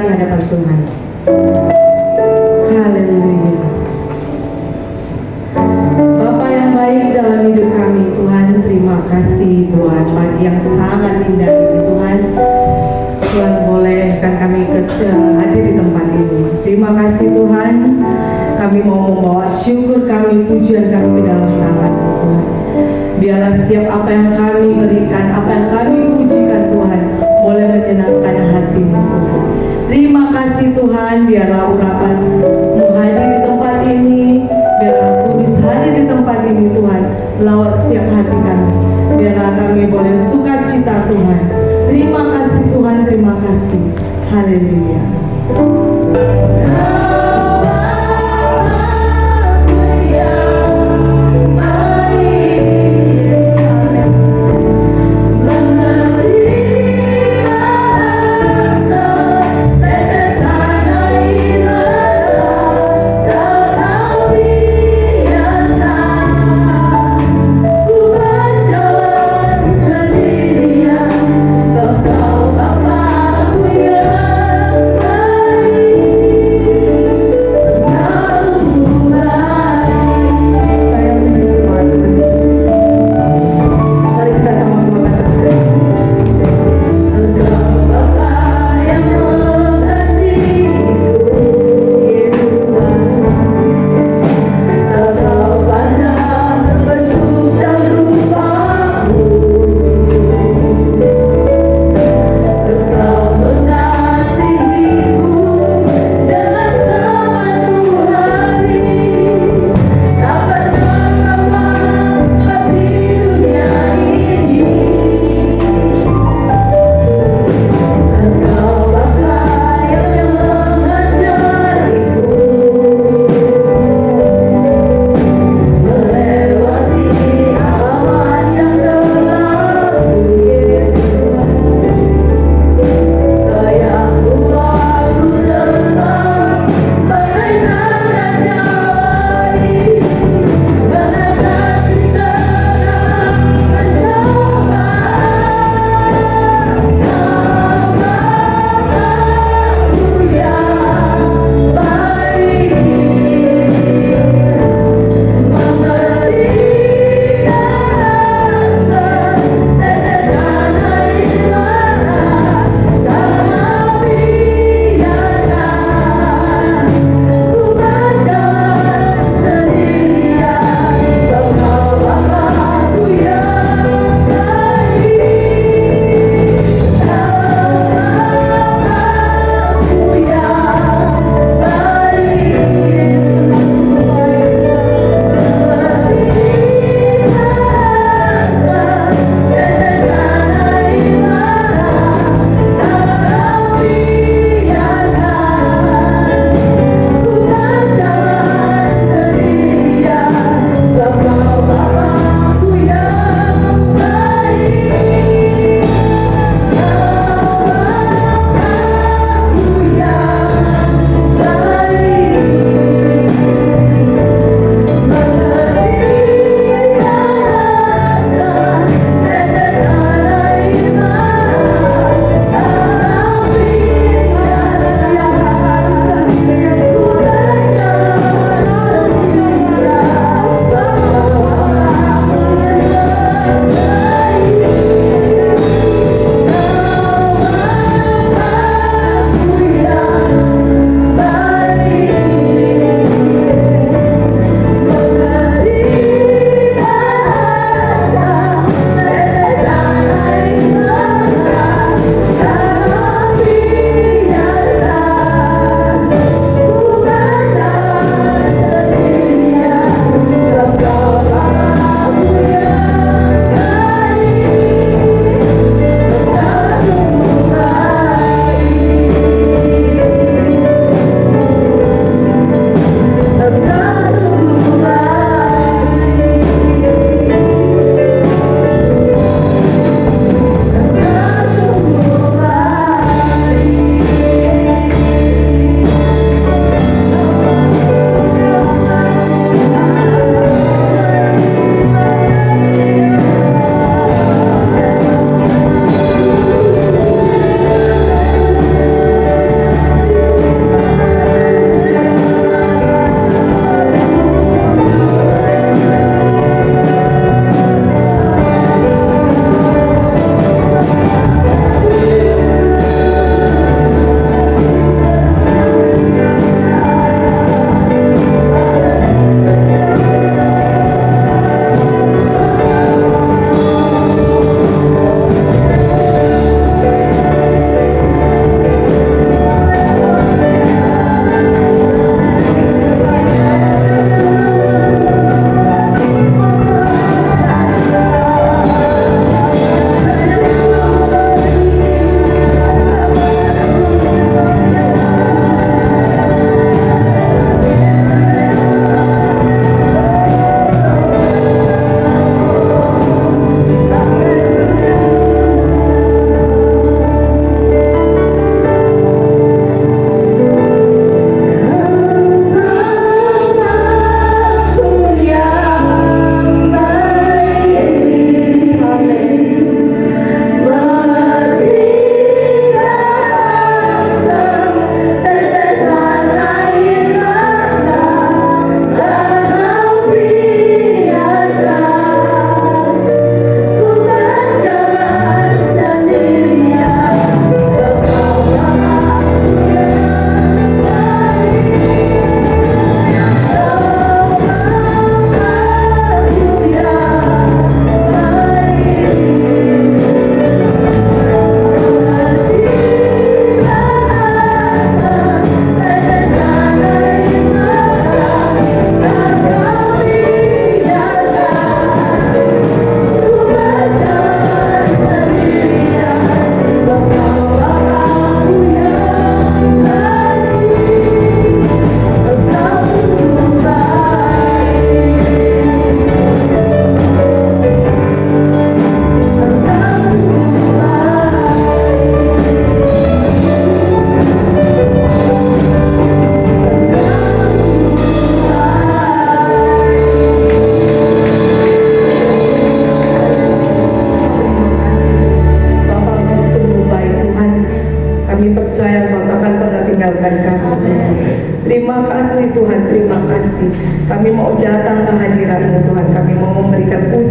di hadapan Tuhan. Haleluya. Bapa yang baik dalam hidup kami Tuhan, terima kasih buat pagi yang sangat indah ini Tuhan. Tuhan bolehkan kami hadir di tempat ini. Terima kasih Tuhan, kami mau membawa syukur kami, pujian kami ke dalam tangan-Mu Tuhan. Biarlah setiap apa yang kami berikan, apa yang kami pujikan Tuhan, boleh menyenangkan hati-Mu Tuhan. Terima kasih Tuhan, biarlah urapan-Mu hadir di tempat ini, biarlah Kudus hadir di tempat ini Tuhan, lawat setiap hati kami. Biarlah kami boleh sukacita Tuhan. Terima kasih Tuhan, terima kasih. Haleluya. Kau Bapa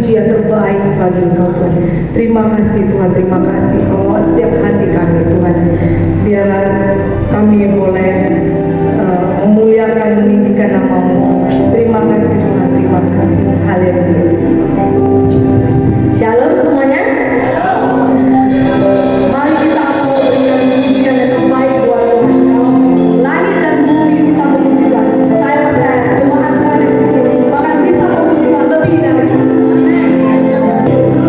pujian terbaik bagi Engkau Tuhan. Terima kasih Tuhan, terima kasih oh setiap hati kami Tuhan. Biarlah kami boleh memuliakan meninggikan nama-Mu. Terima kasih Tuhan, terima kasih. Haleluya. Shalom semuanya. Mari kita berikan pujian yang terbaik buat Tuhan. Kalau langit dan bumi bisa memuji Tuhan, saya percaya jemaat Tuhan di sini bahkan bisa memuji Tuhan lebih dari itu.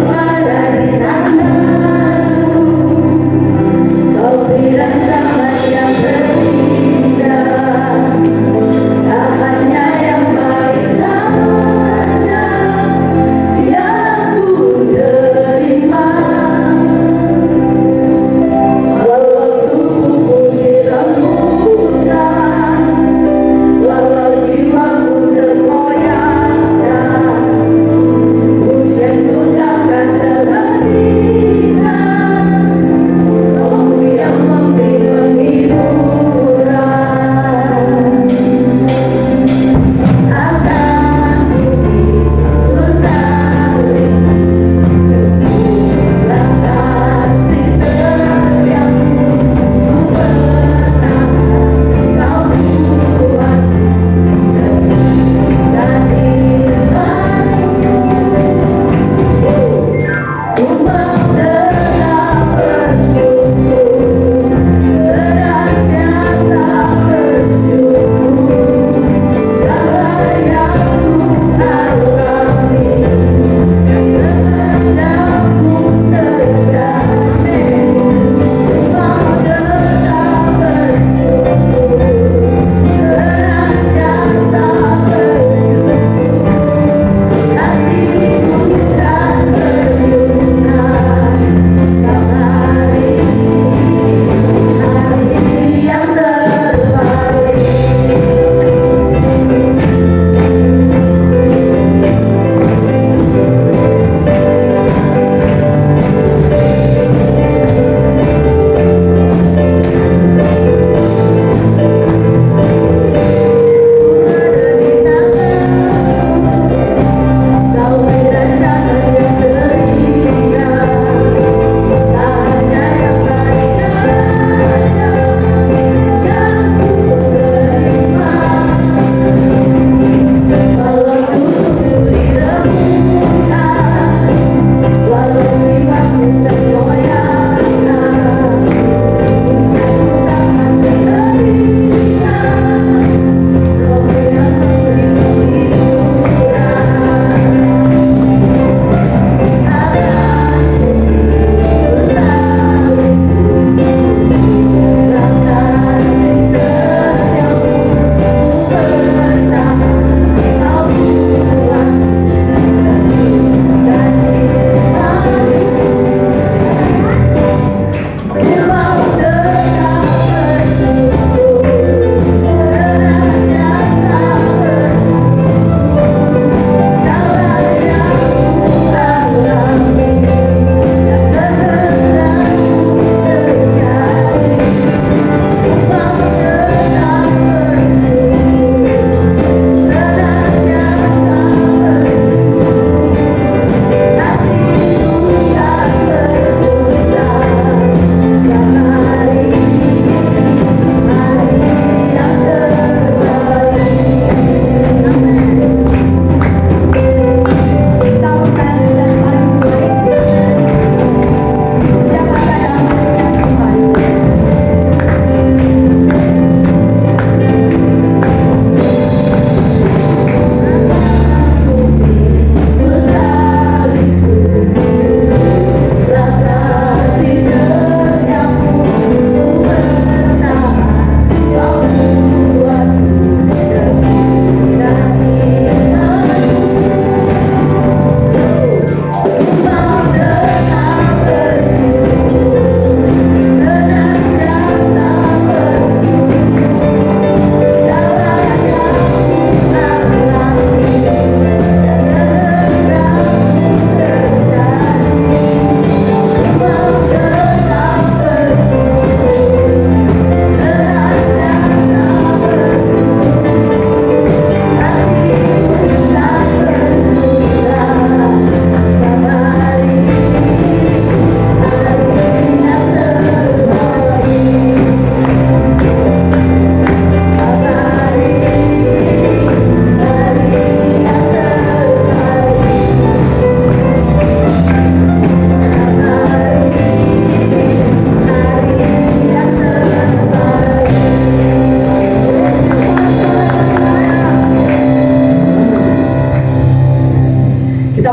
Ada di tanganmu, kau beri rancangan yang berbeda, tak hanya yang baik.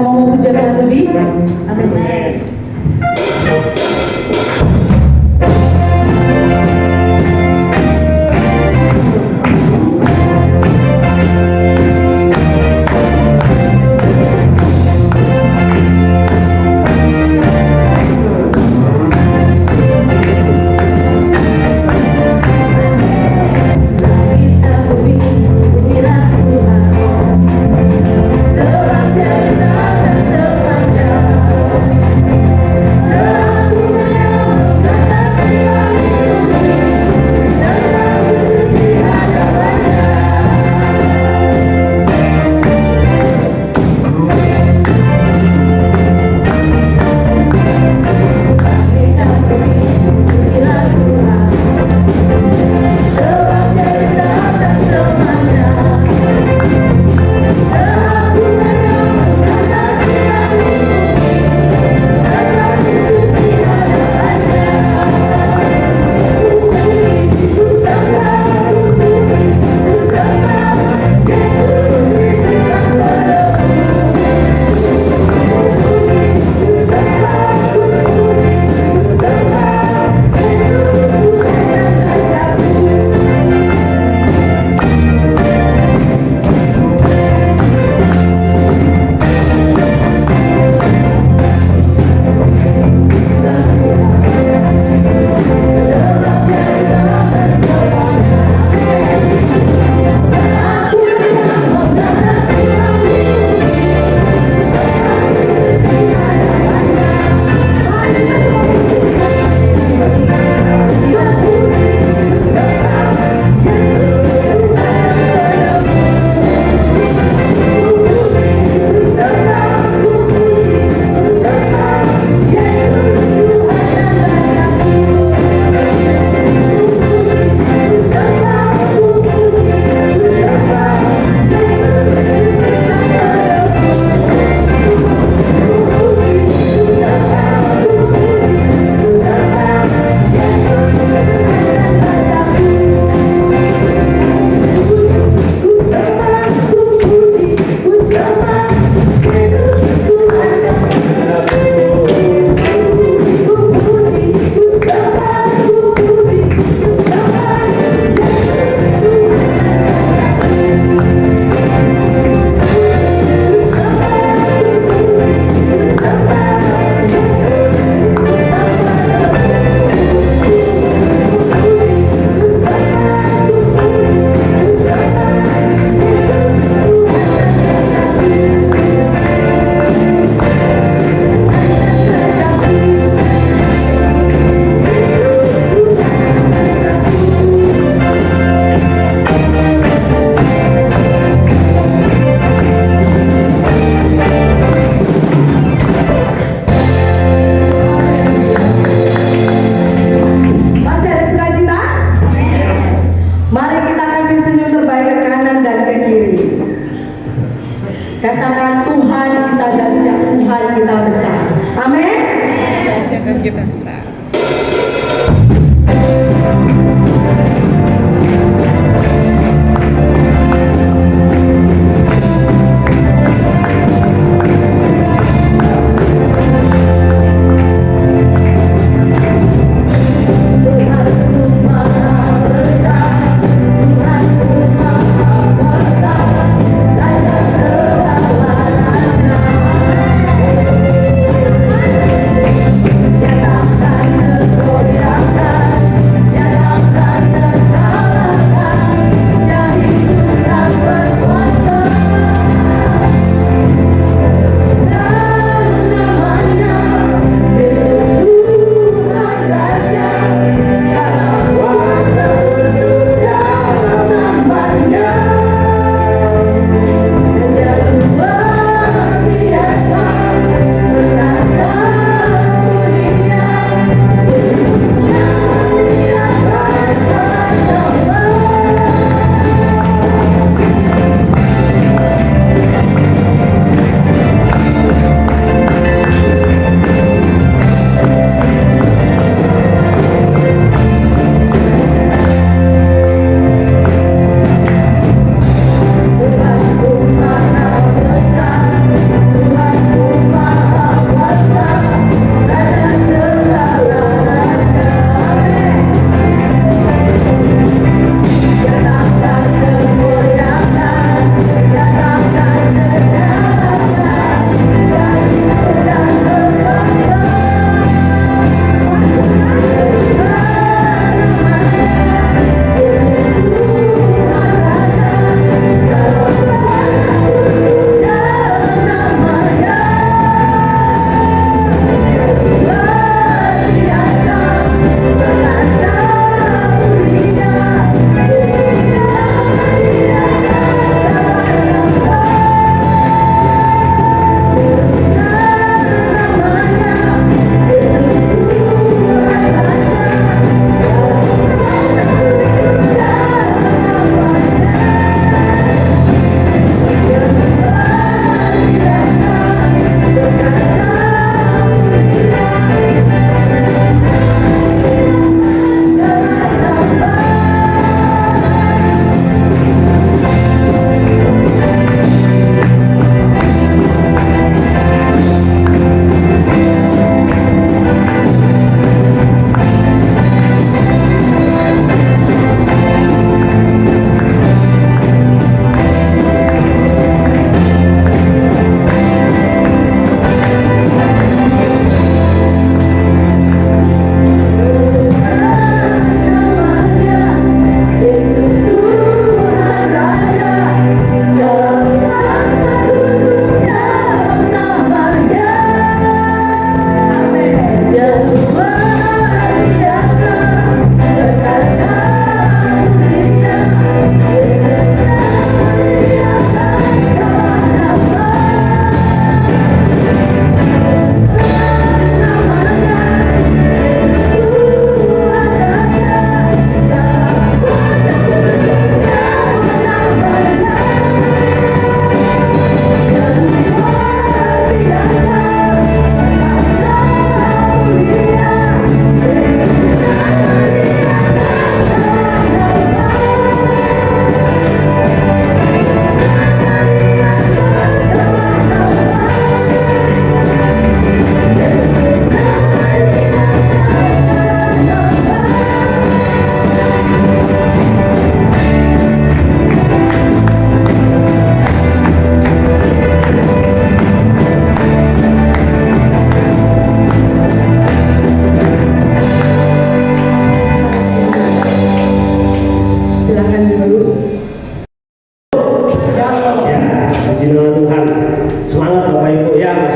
mau memuja Tuhan lebih? Amin. Kita bumi, pujilah Tuhan, sebab Dia menyenangkan sepanjang.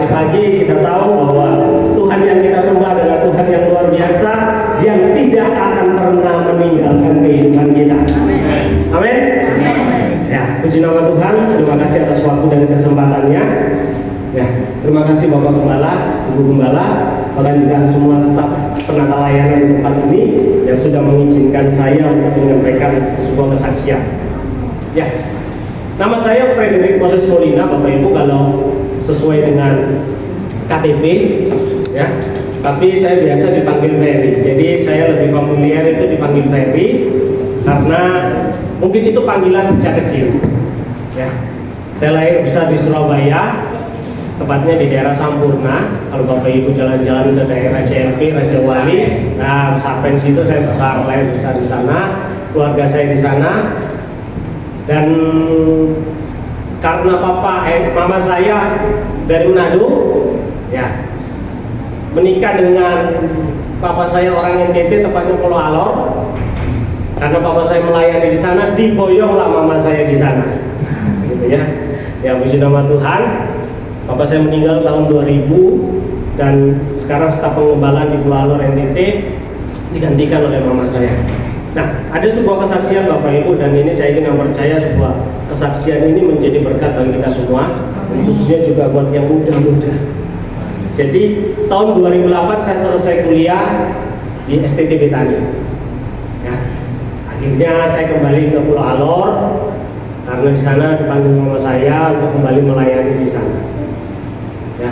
besok pagi kita tahu bahwa Tuhan yang kita sembah adalah Tuhan yang luar biasa, yang tidak akan pernah meninggalkan kehidupan kita. Amin. Ya, puji nama Tuhan. Terima kasih atas waktu dan kesempatannya. Ya, terima kasih Bapak Gembala, Ibu Gembala, bahkan juga semua staf penata layanan di tempat ini yang sudah mengizinkan saya untuk menyampaikan sebuah kesaksian. Ya, nama saya Frederick Moses Molina, Bapak Ibu, kalau sesuai dengan KTP, ya. Tapi saya biasa dipanggil Ferry. Jadi saya lebih familiar itu dipanggil Ferry karena mungkin itu panggilan sejak kecil. Ya, saya lahir besar di Surabaya, tepatnya di daerah Sampurna. Kalau Bapak Ibu jalan-jalan ke daerah CLP, Raja Wali, nah sampai situ saya besar, lahir besar di sana, keluarga saya di sana. Dan karena mama saya dari Manado, ya, menikah dengan papa saya orang NTT, tepatnya Pulau Alor. Karena papa saya melayani di sana, diboyonglah mama saya di sana, gitu ya. Ya, puji nama Tuhan. Papa saya meninggal tahun 2000 dan sekarang staf pengembalaan di Pulau Alor NTT digantikan oleh mama saya. Nah, ada sebuah kesaksian Bapak Ibu, dan ini saya ingin percaya sebuah kesaksian ini menjadi berkat bagi kita semua, khususnya juga buat yang muda-muda. Jadi tahun 2008 saya selesai kuliah di STTB Tani. Ya, akhirnya saya kembali ke Pulau Alor karena di sana dipanggil mama saya untuk kembali melayani di sana. Ya,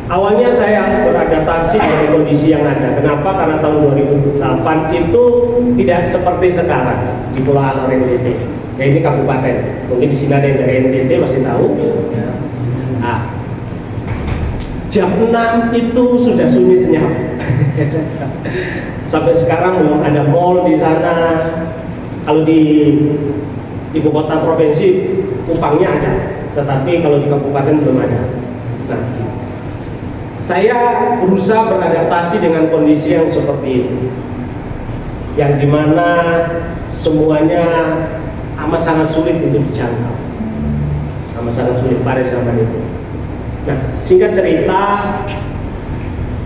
awalnya saya harus beradaptasi dengan kondisi yang ada. Kenapa? Karena tahun 2008 itu tidak seperti sekarang di Pulau Alor NTT. Ya, ini kabupaten. Mungkin di sini ada yang dari NTT masih tahu. Nah, jam 6 itu sudah sunyi senyap. Sampai sekarang belum ada mall di sana. Kalau di ibu kota provinsi Kupangnya ada, tetapi kalau di kabupaten belum ada. Nah, saya berusaha beradaptasi dengan kondisi yang seperti itu, yang dimana semuanya amat sangat sulit untuk dijangkau, amat sangat sulit pada zaman itu. Nah, singkat cerita,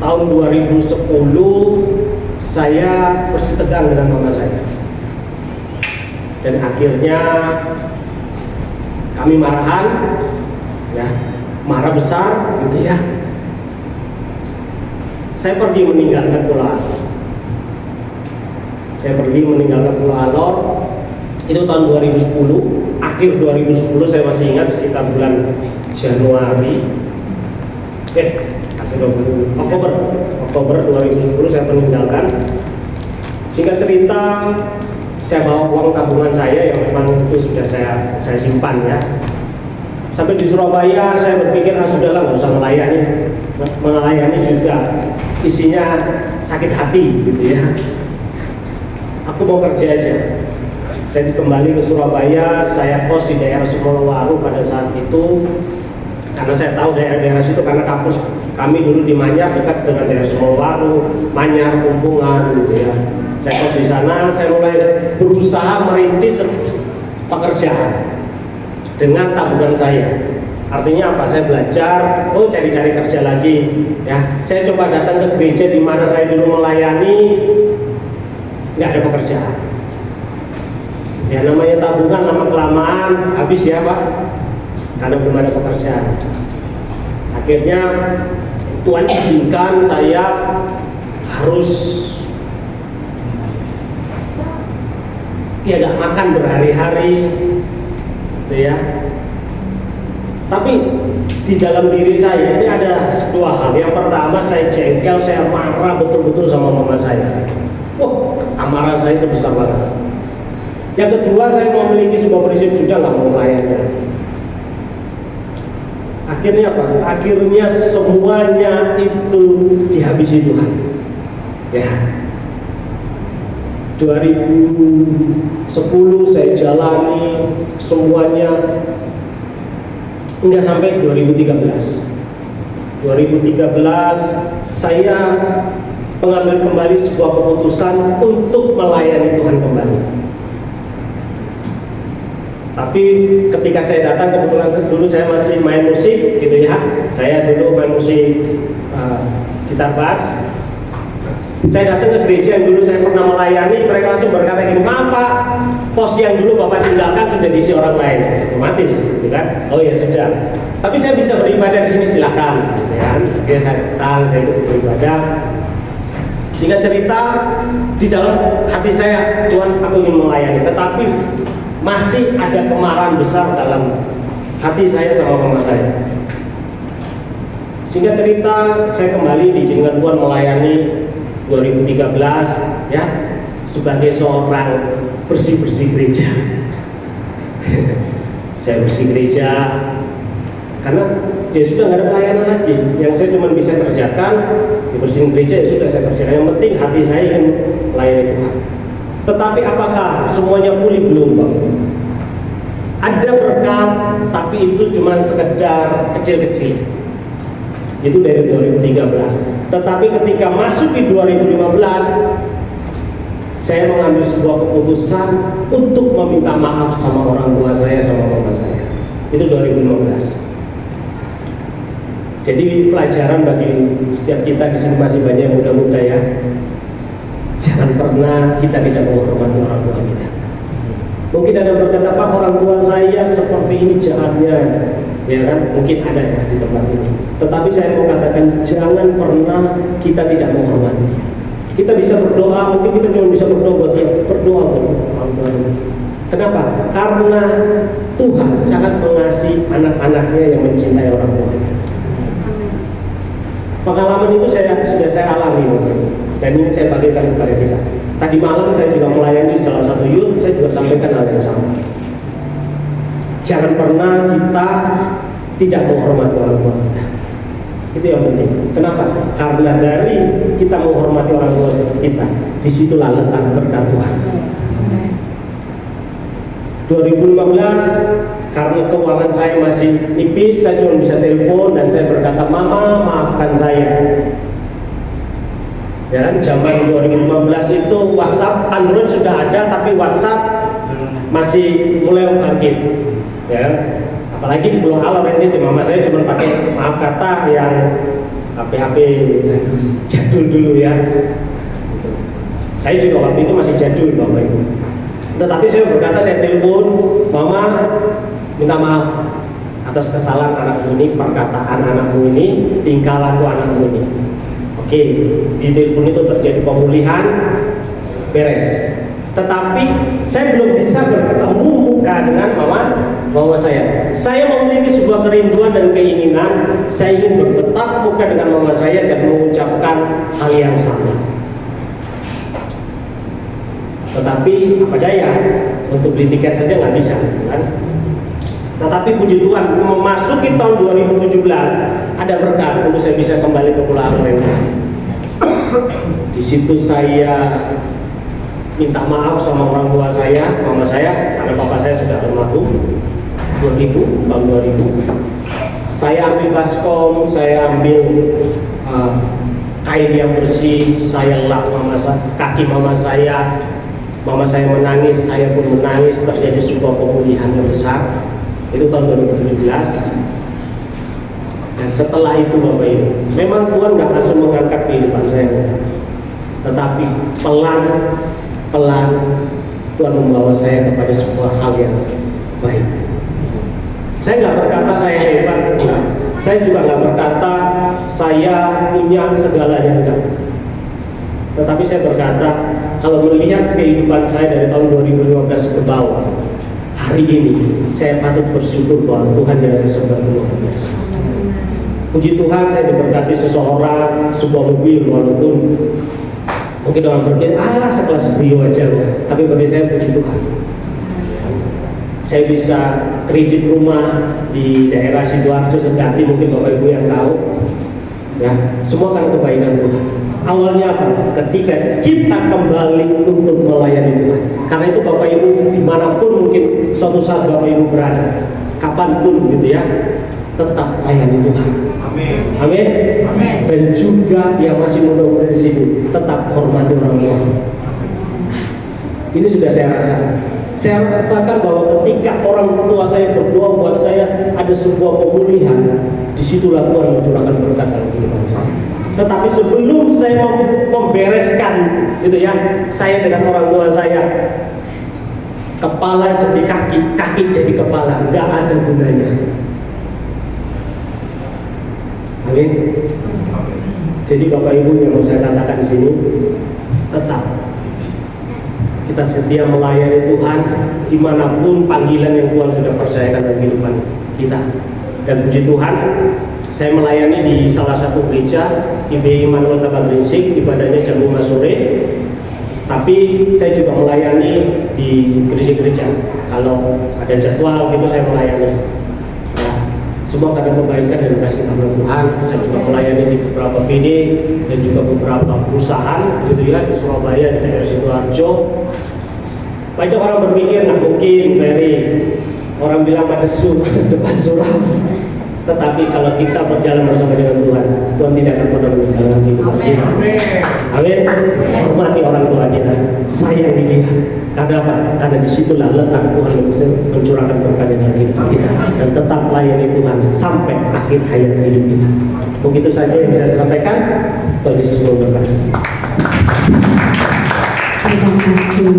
tahun 2010 saya bersitegang dengan mama saya, dan akhirnya kami marahan, ya, marah besar, gitu ya. Saya pergi meninggalkan Pulau Alor. Saya pergi meninggalkan Pulau Alor itu tahun 2010, akhir 2010, saya masih ingat sekitar bulan Januari, Oktober 2010 saya meninggalkan. Singkat cerita, saya bawa uang tabungan saya yang memang itu sudah saya simpan, ya. Sampai di Surabaya saya berpikir, sudahlah, nggak usah melayani juga isinya sakit hati, gitu ya. Aku mau kerja aja. Saya kembali ke Surabaya, saya kos di daerah Sumolowaru pada saat itu, karena saya tahu daerah-daerah situ, karena kampus kami dulu di Manyar dekat dengan daerah Sumolowaru, Manyar, Kumpungan, gitu ya. Saya kos di sana, saya mulai berusaha merintis pekerjaan dengan tabungan saya. Artinya apa? Saya belajar, cari-cari kerja lagi, ya. Saya coba datang ke gereja di mana saya dulu melayani, nggak ada pekerjaan. Ya, namanya tabungan, lama kelamaan habis, ya Pak, karena belum ada pekerjaan. Akhirnya Tuhan izinkan saya harus nggak makan berhari-hari, gitu ya. Tapi di dalam diri saya ini ada dua hal. Yang pertama, saya jengkel, saya marah betul-betul sama mama saya. Amarah saya itu besar banget. Yang kedua, saya memiliki sebuah prinsip, sudah nggak mau melayani. Akhirnya apa? Akhirnya semuanya itu dihabisi Tuhan. Ya. 2010 saya jalani semuanya, enggak sampai 2013. 2013 saya mengambil kembali sebuah keputusan untuk melayani Tuhan kembali. Tapi ketika saya datang, kebetulan dulu saya masih main musik gitu ya. Saya dulu main musik gitar bass. Saya datang ke gereja yang dulu saya pernah melayani, mereka langsung berkata gini, "Maaf Pak, pos yang dulu Bapak tinggalkan sudah diisi orang lain." Otomatis, gitu kan? Oh ya sudah. Tapi saya bisa beribadah di sini, silakan. Ya, dia saya datang, saya ikut beribadah. Sehingga cerita di dalam hati saya, Tuhan, aku ingin melayani, tetapi masih ada kemarahan besar dalam hati saya sama mama saya. Sehingga cerita, saya kembali diizinkan Tuhan melayani 2013 ya, sebagai seorang bersih-bersih gereja. Saya bersih gereja karena ya sudah nggak ada pelayanan lagi. Yang saya cuma bisa kerjakan di bersihin gereja, ya sudah saya kerjakan. Yang penting hati saya ingin melayani Tuhan. Tetapi apakah semuanya pulih? Belum, Bang. Ada berkat, tapi itu cuma sekedar kecil-kecil. Itu dari 2013. Tetapi ketika masuk di 2015, saya mengambil sebuah keputusan untuk meminta maaf sama orang tua saya, sama mama saya. Itu 2015. Jadi pelajaran bagi setiap kita di sini, masih banyak yang muda-muda ya. Jangan pernah kita tidak menghormati orang tua kita. Mungkin ada berkata, "Pak, orang tua saya seperti ini jahatnya." Ya kan, mungkin ada ya di tempat ini. Tetapi saya mau katakan, jangan pernah kita tidak menghormati. Kita bisa berdoa, mungkin kita cuma bisa berdoa buat dia, berdoa buat orang tua. Kenapa? Karena Tuhan sangat mengasihi anak-anaknya yang mencintai orang tua. Pengalaman itu sudah saya alami, dan ini saya bagikan kepada kita. Tadi malam saya juga melayani di salah satu youth, saya juga sampaikan hal yang sama. Jangan pernah kita tidak menghormati orang tua kita. Itu yang penting. Kenapa? Karena dari kita menghormati orang tua kita, disitulah letak berkat Tuhan. 2015, karena keuangan saya masih nipis, saya cuma bisa telepon dan saya berkata, "Mama, maafkan saya." Ya kan, zaman 2015 itu WhatsApp, Android sudah ada, tapi WhatsApp masih mulai bangkit. Ya, apalagi belum alam ini, mama saya cuma pakai, maaf kata, yang HP-HP jadul dulu ya. Saya juga waktu itu masih jadul, Bapak Ibu. Tetapi saya berkata, saya telepon, "Mama, minta maaf atas kesalahan anakmu ini, perkataan anakmu ini, tingkah laku anakmu ini." Oke, di telepon itu terjadi pemulihan, beres. Tetapi saya belum bisa bertemu muka dengan mama saya. Saya memiliki sebuah kerinduan dan keinginan, saya ingin bertetap muka dengan mama saya dan mengucapkan hal yang sama. Tetapi apa daya, untuk beli tiket saja nggak bisa, kan? Tetapi puji Tuhan, memasuki tahun 2017 ada berkat untuk saya bisa kembali ke Pulau Alpen. Di situ saya minta maaf sama orang tua saya, mama saya, karena papa saya sudah almarhum. 2000, tahun 2000. Saya ambil baskom, saya ambil kain yang bersih, saya lap kaki mama saya. Mama saya menangis, saya pun menangis, terjadi sebuah pemulihan yang besar. Itu tahun 2017. Dan setelah itu, Bapak Ibu, memang Tuhan nggak langsung mengangkat kehidupan saya, tetapi pelan-pelan Tuhan membawa saya kepada sebuah hal yang baik. Saya nggak berkata saya hebat, enggak. Saya juga nggak berkata saya punya segalanya, enggak. Tetapi saya berkata, kalau melihat kehidupan saya dari tahun 2015 ke bawah, hari ini saya patut bersyukur bahwa Tuhan yang sebenarnya luar biasa. Puji Tuhan, saya diberkati seseorang, sebuah mobil, walaupun mungkin orang berpikir, sekelas Brio aja, tapi bagi saya puji Tuhan. Saya bisa kredit rumah di daerah Sidoarjo, Sedati, mungkin Bapak Ibu yang tahu. Ya, semua kan kebaikan Tuhan. Awalnya apa? Ketika kita kembali untuk melayani Tuhan. Karena itu Bapak Ibu, dimanapun mungkin suatu saat Bapak Ibu berada, kapanpun gitu ya, tetap layani Tuhan. Amin. Amin. Amin. Dan juga yang masih muda-muda di sini, tetap hormati orang tua. Ini sudah saya rasa. Saya rasakan bahwa ketika orang tua saya berdoa buat saya, ada sebuah pemulihan. Disitulah Tuhan mencurahkan berkat dalam kehidupan saya. Tetapi sebelum saya membereskan, gitu ya, saya dengan orang tua saya, kepala jadi kaki, kaki jadi kepala, nggak ada gunanya. Amin. Jadi Bapak Ibu yang mau saya katakan di sini, tetap kita setia melayani Tuhan dimanapun panggilan yang Tuhan sudah percayakan dalam kehidupan kita. Dan puji Tuhan, saya melayani di salah satu gereja IBI Immanuel Tabang Gresik, ibadahnya jam 5 sore. Tapi saya juga melayani di gereja-gereja. Kalau ada jadwal gitu saya melayani. Nah, semua karena kebaikan dan kasih karunia Tuhan. Saya juga melayani di beberapa PD dan juga beberapa perusahaan gitu ya, di Surabaya, di daerah Sidoarjo. Banyak orang berpikir, nah mungkin Ferry, orang bilang pada masa depan suram. Tetapi kalau kita berjalan bersama dengan Tuhan, Tuhan tidak akan pernah meninggalkan kehidupan kita. Amin. Hormati orang tua kita, sayangi dia. Karena apa? Karena disitulah letak Tuhan mencurahkan berkat dalam kehidupan kita. Dan tetap layani Tuhan sampai akhir hayat hidup kita. Begitu saja yang bisa saya sampaikan. Tuhan Yesus memberkati. Terima kasih.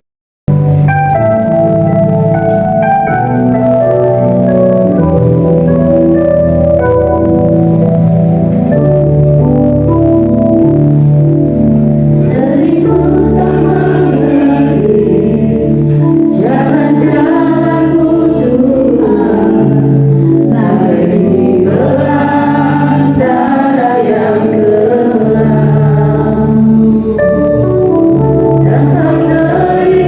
Tanpa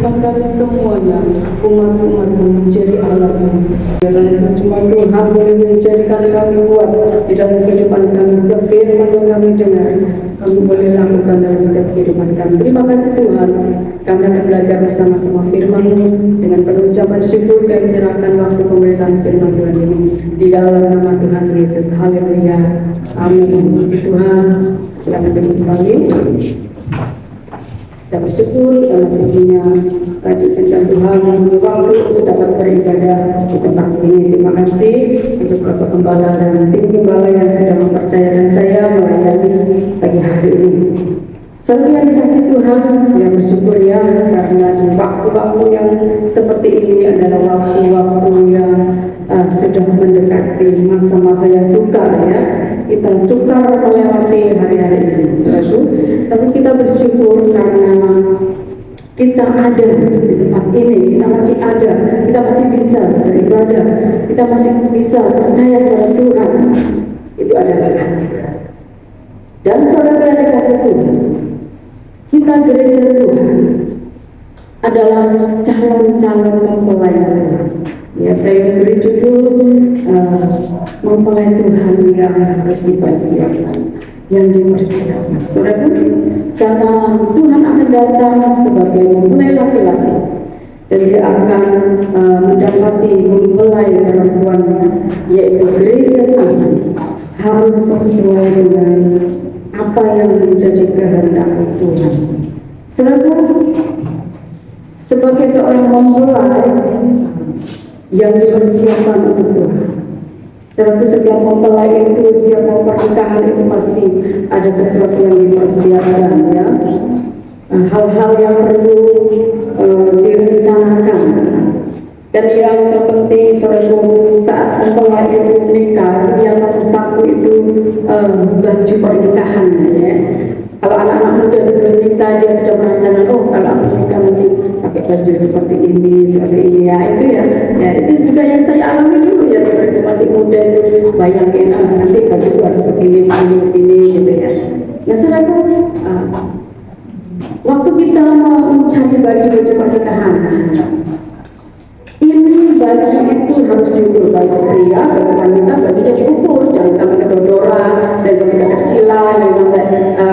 kehidupan kami semuanya, umat-umat-Mu menjadi Allah-Mu. Biarlah cuma Tuhan boleh menjadikan kami kuat di dalam kehidupan kami. Setiap firman yang kami dengar, kami boleh lakukan dalam setiap kehidupan kami. Terima kasih Tuhan, kami akan belajar bersama-sama firman-Mu. Dengan penuh ucapan syukur kami menyerahkan waktu pemberitaan firman Tuhan ini di dalam nama Tuhan Yesus. Haleluya. Amin. Puji Tuhan. Silakan berdiri kembali. Kita bersyukur kita masih punya diizinkan Tuhan waktu untuk dapat beribadah di tempat ini. Terima kasih untuk Bapak Gembala dan tim Gembala yang sudah mempercayakan saya melayani pagi hari ini. Selalu yang dikasih Tuhan, yang bersyukur ya, karena di waktu-waktu yang seperti ini adalah waktu-waktu yang sudah mendekati masa-masa yang sukar ya. Kita sukar melewati hari-hari ini, saudaraku. Tapi kita bersyukur karena kita ada di tempat ini, kita masih ada, kita masih bisa beribadah, kita masih bisa percaya kepada Tuhan. Itu adalah anugerah. Dan saudara yang dikasih Tuhan, kita gereja Tuhan adalah calon-calon mempelai Tuhan. Ya, saya beri judul mempelai Tuhan yang harus dipersiapkan, yang dipersiapkan. Saudara, karena Tuhan akan datang sebagai mempelai laki-laki dan dia akan mendapati mempelai perempuannya, yaitu gereja Tuhan, harus sesuai dengan apa yang menjadi kehendak Tuhan. Saudara, sebagai seorang mempelai yang dipersiapkan untuk Tuhan. Tentu setiap mempelai itu, setiap pernikahan itu pasti ada sesuatu yang dipersiapkan ya. Hal-hal yang perlu direncanakan. Dan yang terpenting saat mempelai itu menikah, yang nomor satu itu baju pernikahan ya. Kalau anak-anak muda sebelum nikah dia sudah merencanakan, oh kalau aku nikah nanti pakai baju seperti ini ya, itu ya. Ya itu juga yang saya alami dulu ya, waktu masih muda itu bayangin nanti baju harus begini gitu ya. Nah saudaraku, waktu kita mau mencari baju pernikahan, ini baju itu harus diukur, baju pria, baju wanita, bajunya diukur, jangan sampai kedodoran, jangan sampai kekecilan, jangan sampai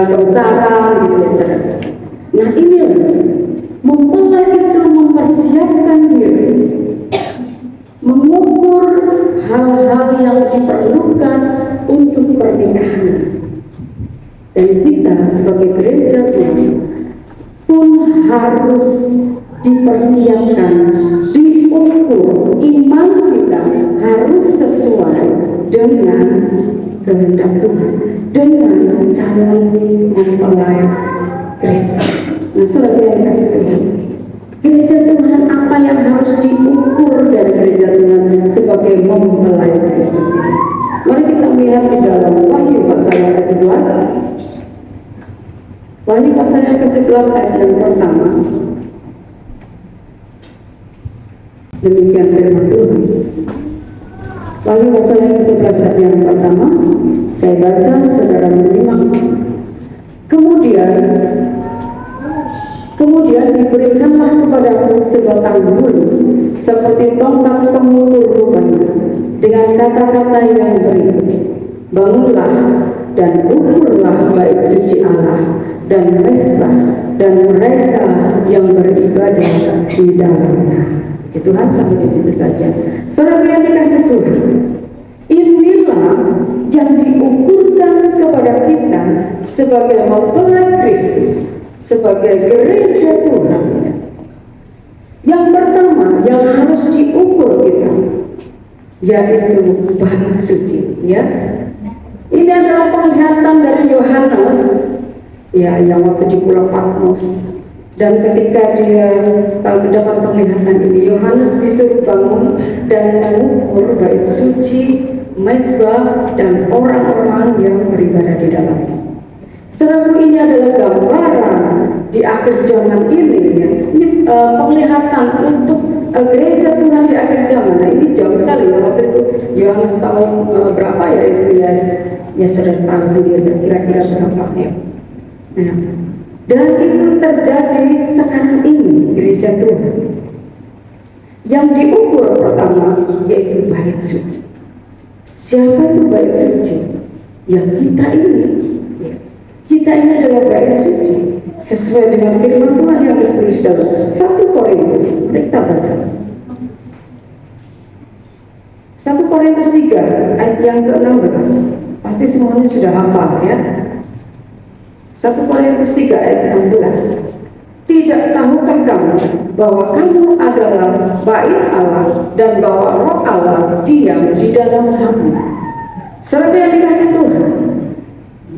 kebesaran, gitu ya saudara. Nah ini mempelai itu mempersiapkan diri, mengukur hal-hal yang diperlukan untuk pernikahan. Dan kita sebagai gereja Tuhan pun harus dipersiapkan, diukur, iman kita harus sesuai dengan kehendak Tuhan, dengan calon mempelai Kristus. Nah, saudara yang dikasih Tuhan, gereja Tuhan apa yang harus diukur dari gereja Tuhan sebagai mempelai Kristus ini? Mari kita melihat di dalam Wahyu pasal yang ke-11. Wahyu pasal yang ke-11 ayat yang pertama. Demikian firman Tuhan. Wahyu pasal yang ke-11 ayat yang pertama. Saya baca, saudara menyimak. Kemudian diberikanlah kepadaku sebatang bulu seperti tongkat pengukur rupanya, dengan kata-kata yang berikut: bangunlah dan ukurlah bait suci Allah dan mezbah dan mereka yang beribadah di dalamnya. Puji Tuhan, sampai di situ saja. Saudara yang dikasih Tuhan, inilah yang diukurkan kepada kita sebagai mempelai Kristus, sebagai gereja Tuhan. Yang pertama yang harus diukur kita yaitu bait suci ya. Ini adalah penglihatan dari Yohanes ya, yang waktu di Pulau Patmos. Dan ketika dia mendapat penglihatan ini, Yohanes disuruh bangun dan mengukur bait suci, mezbah dan orang-orang yang beribadah di dalamnya. Saudaraku, ini adalah gambaran di akhir zaman ini ya. Ini penglihatan untuk gereja Tuhan di akhir zaman. Nah, ini jauh sekali ya, waktu itu Yohanes tahun berapa ya itu ya saudara tahu sendiri kira-kira berapa ya. Nah, Dan itu terjadi sekarang ini gereja Tuhan. Yang diukur pertama yaitu bait suci. Siapa itu bait suci? Yang kita ini. Kita ini adalah bait suci sesuai dengan firman Tuhan yang tertulis dalam 1 Korintus. Kita baca 1 Korintus 3 ayat yang ke-16. Pasti semuanya sudah hafal ya. 1 Korintus 3 ayat 16. Tidak tahukah kamu bahwa kamu adalah bait Allah dan bahwa roh Allah diam di dalam kamu? Saudara yang dikasih Tuhan,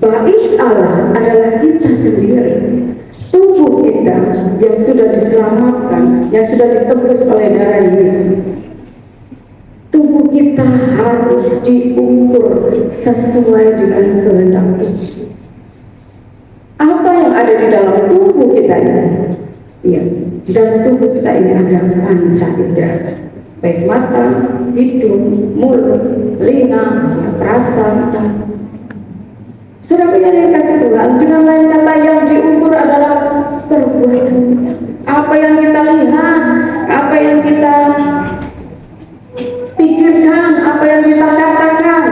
bait Allah adalah kita sendiri, tubuh kita yang sudah diselamatkan, yang sudah ditebus oleh darah Yesus. Tubuh kita harus diukur sesuai dengan kehendak Tuhan. Apa yang ada di dalam tubuh kita ini? Ya, di dalam tubuh kita ini ada panca indera, baik mata, hidung, mulut, telinga, perasa. Saudara yang dikasih Tuhan, dengan lain kata yang diukur adalah perbuatan kita. Apa yang kita lihat, apa yang kita pikirkan, apa yang kita katakan.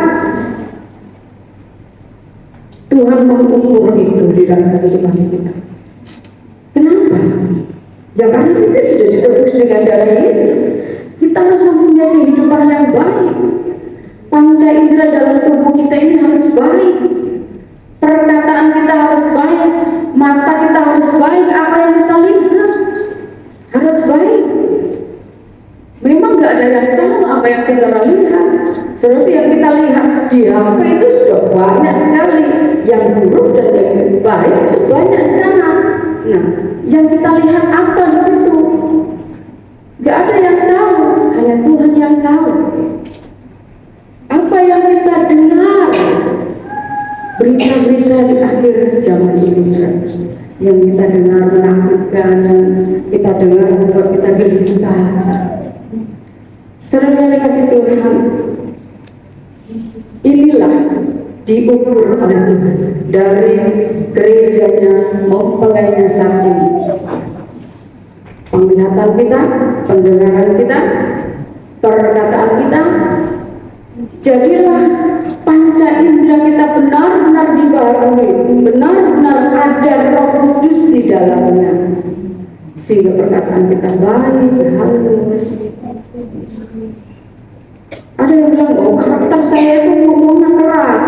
Tuhan mengukur itu di dalam kehidupan kita. Kenapa? Ya karena kita sudah ditebus dengan darah Yesus. Kita harus mempunyai kehidupan yang baik. Panca indera dalam tubuh kita ini harus baik. Perkataan kita harus baik. Mata kita harus baik. Apa yang kita lihat harus baik. Memang gak ada yang tahu apa yang saudara lihat. Seperti yang kita lihat di HP itu sudah banyak sekali. Yang buruk dan yang baik itu banyak di sana. Nah, yang kita lihat apa di situ? Gak ada yang tahu, hanya Tuhan yang tahu. Apa yang kita dengar? Berita-berita di akhir zaman ini, yang kita dengar menakutkan, yang kita dengar membuat kita gelisah. Saudara yang dikasih Tuhan, inilah diukur oleh Tuhan dari gerejanya mempelainya saat ini. Penglihatan kita, pendengaran kita, perkataan kita, jadilah panca indera kita benar-benar dibaharui, benar-benar ada Roh Kudus di dalamnya, sehingga perkataan kita baik, halus. Ada yang bilang, oh karakter saya itu ngomongnya keras.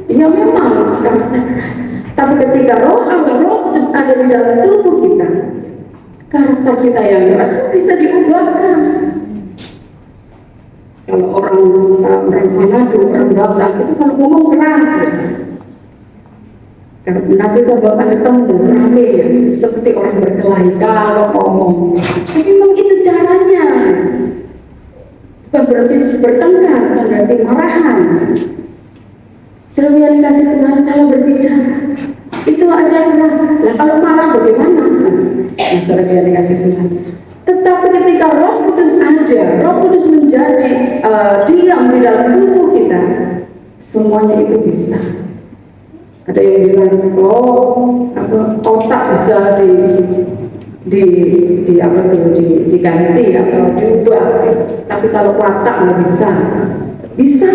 Ya memang karakternya keras. Tapi ketika Roh Allah, Roh Kudus ada di dalam tubuh kita, karakter kita yang keras itu bisa diubahkan. Kalau orang Manado, orang Batak itu kalau ngomong keras ya. Kalau Manado sama Batak ketemu rame ya, seperti orang berkelahi kalau ngomong. Tapi memang itu caranya. Bukan berarti bertengkar, bukan berarti marahan. Selalu yang dikasih Tuhan kalau berbicara itu aja keras. Nah kalau marah bagaimana? Nah selalu yang dikasih Tuhan. Tetapi ketika Roh Kudus ada, Roh Kudus menjadi diam di dalam tubuh kita, semuanya itu bisa. Ada yang bilang, oh otak bisa diganti atau diubah, tapi kalau watak nggak bisa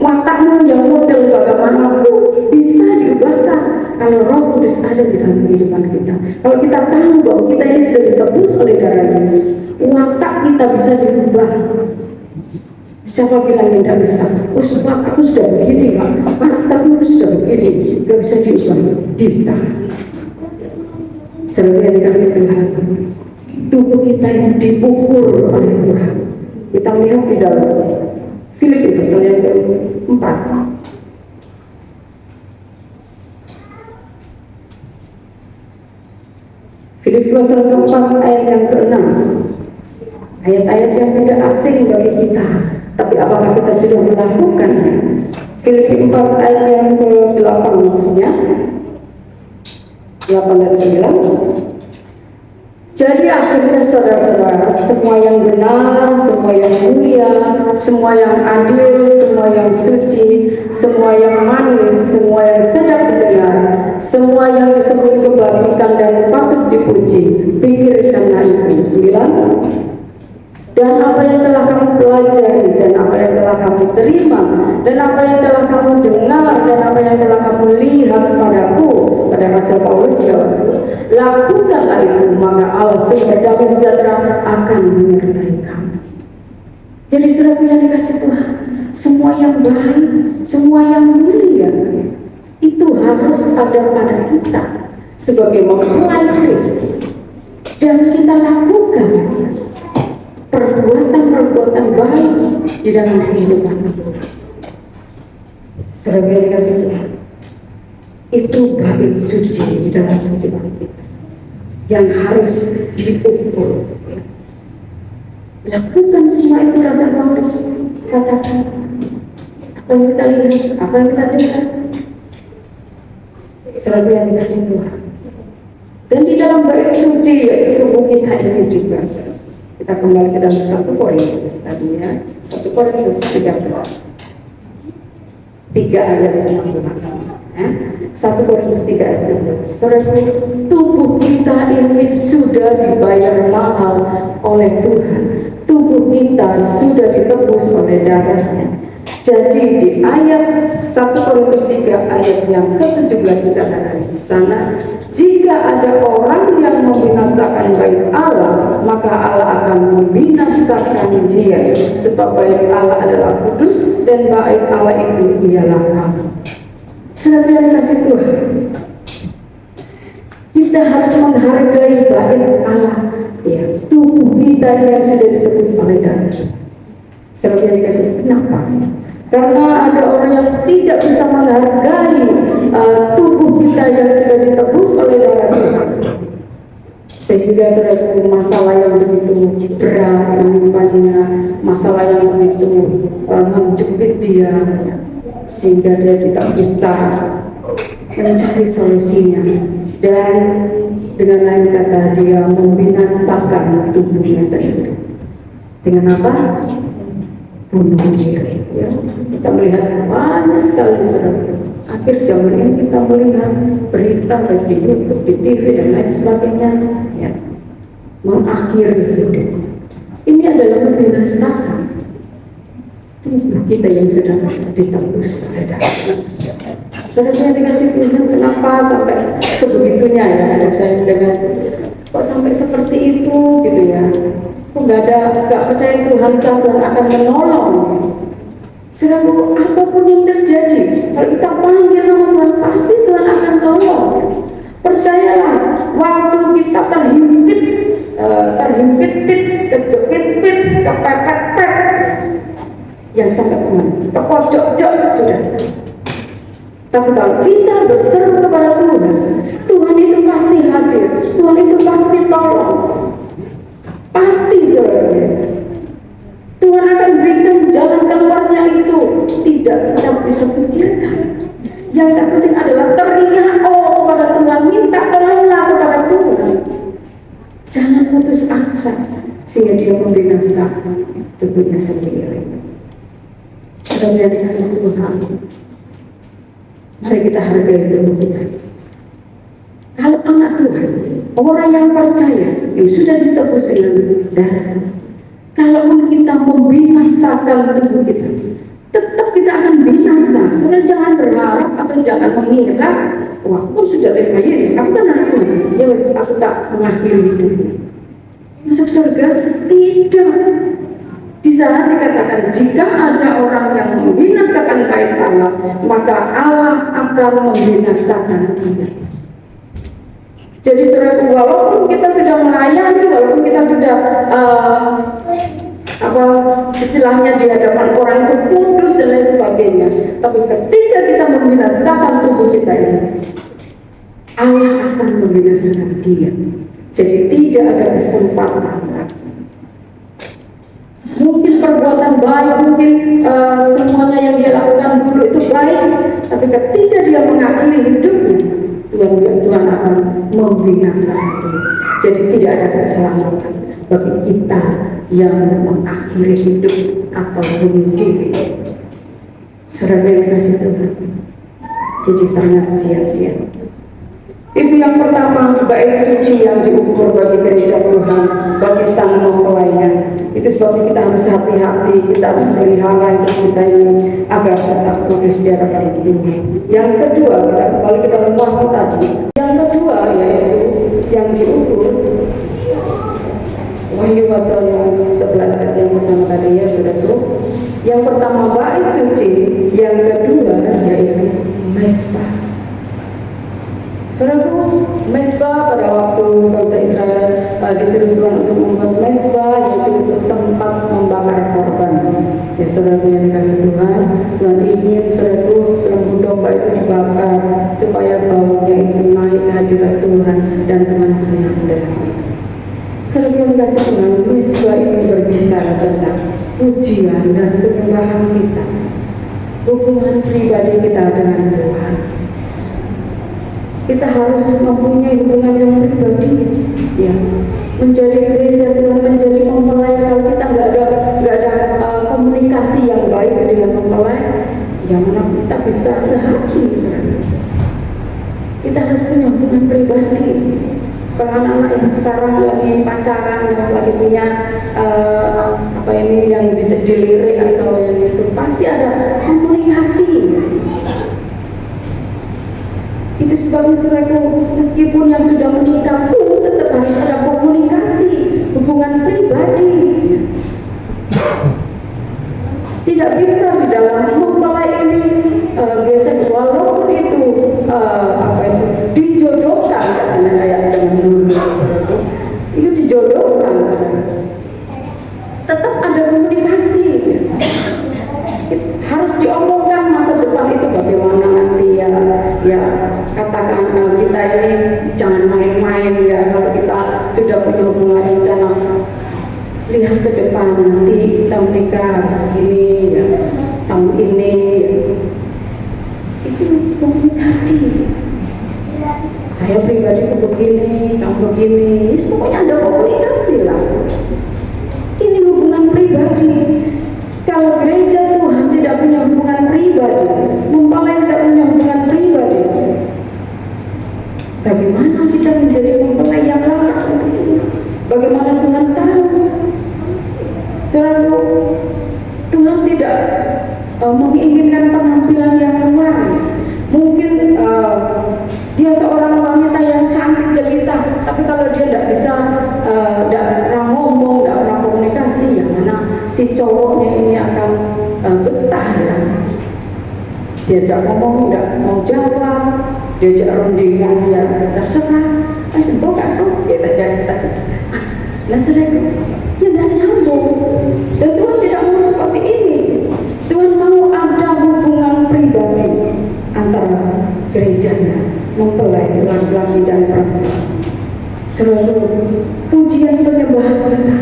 watakmu yang model bagaimanapun bisa diubahkan kalau Roh Kudus ada di dalam kehidupan kita. Kalau kita tahu bahwa kita ini sudah ditebus oleh darah Yesus, watak kita bisa diubah. Siapa bilang yang tidak bisa? Oh sebab aku sudah begini, karaktermu sudah begini, nggak bisa diubah. Bisa. Selalu yang dikasih Tuhan, tubuh kita yang diukur oleh Tuhan. Kita lihat di dalam Filipi pasal yang ke-4. Filipi pasal ke-4 ayat yang ke-6. Ayat-ayat yang tidak asing bagi kita, tapi apakah kita sudah melakukannya? Filipi 4 ayat yang ke-8 maksudnya 8 dan 9. Jadi akhirnya saudara-saudara, semua yang benar, semua yang mulia, semua yang adil, semua yang suci, semua yang manis, semua yang sedap didengar, semua yang disebut kebajikan dan patut dipuji, pikirkanlah itu. 9. Dan apa yang telah kamu pelajari, dan apa yang telah kamu terima, dan apa yang telah kamu dengar, dan apa yang telah kamu lihat padaku, pada Rasul Paulus ya, lakukanlah itu, maka Allah sumber damai sejahtera akan menyertai kamu. Jadi saudara yang dikasih Tuhan, semua yang baik, semua yang mulia, itu harus ada pada kita sebagai mempelai Kristus, dan kita lakukan perbuatan-perbuatan baik di dalam kehidupan kita. Saudara yang dikasih Tuhan, itu bait suci di dalam kehidupan kita yang harus diukur. Lakukan semua itu, Rasul Paulus katakan, apa yang kita lihat, apa yang kita dengar. Saudara yang dikasih Tuhan, dan di dalam bait suci yaitu tubuh kita ini juga, kita kembali ke dalam 1 Korintus tadi ya, 1 Korintus 13 3 ayat 16 ya. 1 Korintus 3 ayat 16. Saudara, tubuh kita ini sudah dibayar mahal oleh Tuhan. Tubuh kita sudah ditebus oleh darahnya. Jadi di ayat 1 Korintus 3 ayat yang ke-17 dikatakan di sana, jika ada orang yang membinasakan bait Allah, maka Allah akan membinasakan dia, sebab bait Allah adalah kudus dan bait Allah itu ialah kamu. Saudara yang dikasih Tuhan, kita harus menghargai bait Allah, ya, tubuh kita yang sudah ditebus oleh darah. Saudara yang dikasih, kenapa? Karena ada orang yang tidak bisa menghargai tubuh kita yang sudah ditebus oleh darah Tuhan, sehingga saudara, masalah yang begitu berat menimpanya, masalah yang begitu menjepit dia, sehingga dia tidak bisa mencari solusinya, dan dengan lain kata dia membinasakan tubuhnya sendiri. Dengan apa? Bunuh diri. Ya. Kita melihat banyak sekali saudara. Akhir zaman ini kita melihat berita baik di YouTube, di TV dan lain sebagainya, ya, mengakhiri hidup. Ini adalah membinasakan tubuh kita yang sudah ditebus oleh darah Yesus. Saudara yang dikasih Tuhan, kenapa sampai sebegitunya ya? Ada saya mendengar, kok sampai seperti itu gitu ya? Kok nggak percaya Tuhan akan menolong? Saudara, apapun yang terjadi, kalau kita panggil nama Tuhan, pasti Tuhan akan tolong. Percayalah, waktu kita terhimpit, kejepit-pit, kepepet-pet, yang sampai kemana? Ke pojok-pojok sudah. Tapi kalau kita berseru kepada Tuhan, Tuhan itu pasti hadir, Tuhan itu pasti tolong. Pasti saudara, Tuhan akan berikan jalan keluarnya itu. Tidak kita bisa pikirkan. Yang terpenting adalah teriak kepada Tuhan, minta tolonglah kepada Tuhan. Jangan putus asa sehingga dia membinasakan tubuhnya sendiri. Kita yang dikasih Tuhan, mari kita hargai tubuh kita. Kalau anak Tuhan, orang yang percaya, yang sudah ditebus dengan darah, kalaupun kita membinasakan tubuh kita, tetap kita akan binasa. Saudara jangan berharap atau jangan mengira, wah, aku sudah terima Yesus, aku kan anak Tuhan, ya wes, aku tak mengakhiri hidupnya. Masuk surga? Tidak. Di sana dikatakan, jika ada orang yang membinasakan bait Allah, maka Allah akan membinasakan dia. Jadi saudara, walaupun kita sudah melayani, walaupun kita sudah istilahnya di hadapan orang itu kudus dan lain sebagainya, tapi ketika kita membinasakan tubuh kita ini, Allah akan membinasakan dia. Jadi tidak ada kesempatan lagi. Mungkin perbuatan baik, mungkin semuanya yang dia lakukan dulu itu baik, tapi ketika dia mengakhiri hidupnya, Tuhan akan membinasakan dia. Jadi tidak ada keselamatan bagi kita yang mengakhiri hidup atau bunuh diri. Saudara yang dikasihi Tuhan, jadi sangat sia-sia. Itu yang pertama, bait suci yang diukur bagi gereja Tuhan, bagi sang mempelainya. Itu sebabnya kita harus hati-hati, kita harus melihara hidup kita ini agar tetap kudus di hadapan Tuhan. Yang kedua, kita kembali ke dalam waktu tadi. Yang kedua yaitu yang diukur Wahyu pasal yang 11 ayat yang pertama tadi ya saudara. Yang pertama bait suci, yang kedua yaitu mesbah. Saudaraku, mesbah pada waktu bangsa Israel disuruh Tuhan untuk membuat mesbah, yaitu untuk tempat membakar korban. Ya saudaraku yang dikasih Tuhan, Tuhan ingin saudaraku lembu domba itu dibakar supaya baunya itu naik ke hadirat Tuhan dan Tuhan senang dengan itu. Saudaraku yang dikasih Tuhan, mesbah itu berbicara tentang pujian dan penyembahan kita, hubungan pribadi kita dengan Tuhan. Kita harus mempunyai hubungan yang pribadi, ya, menjadi gereja Tuhan, menjadi mempelai. Kalau kita nggak ada komunikasi yang baik dengan mempelai, yang mana kita bisa sehati. Kita harus punya hubungan pribadi. Kalau anak-anak yang sekarang lagi pacaran, yang lagi punya yang dilirik atau yang itu, pasti ada komunikasi. Itu sebabnya saudaraku, meskipun yang sudah menikah pun tetap harus ada komunikasi, hubungan pribadi. Tidak bisa di dalam mempelai ini biasanya walaupun itu dijodohkan, katanya kayak dengan dulu, saudaraku, itu dijodohkan, saudaraku. Tetap ada komunikasi. Harus diomongkan masa depan itu bagaimana nanti ya katakan kita ini jangan main-main ya, kalau kita sudah punya hubungan rencana lihat ke depan nanti kita menikah harus begini ya, tahun ini ya. Itu komunikasi. Saya pribadi begini, kamu begini, pokoknya ada komunikasi lah. Ini hubungan pribadi. Kalau gereja Tuhan tidak punya hubungan pribadi, mempelai tidak punya hubungan pribadi, bagaimana kita menjadi mempelai yang layak untuk Tuhan? Bagaimana Tuhan tahu? Saudaraku, Tuhan tidak menginginkan penampilan yang luar. Mungkin dia seorang wanita yang cantik jelita, tapi kalau dia tidak bisa, tidak pernah ngomong, tidak pernah komunikasi, yang mana si cowoknya ini akan betah ya. Diajak ngomong tidak mau jawab, diajak rundingan ya terserah, bukan tuh kita jadi. Nah saudara, ya tidak nyambung. Dan Tuhan tidak mau seperti ini. Tuhan mau ada hubungan pribadi antara gerejanya, mempelai laki-laki dan perempuan. Selalu pujian penyembahan kita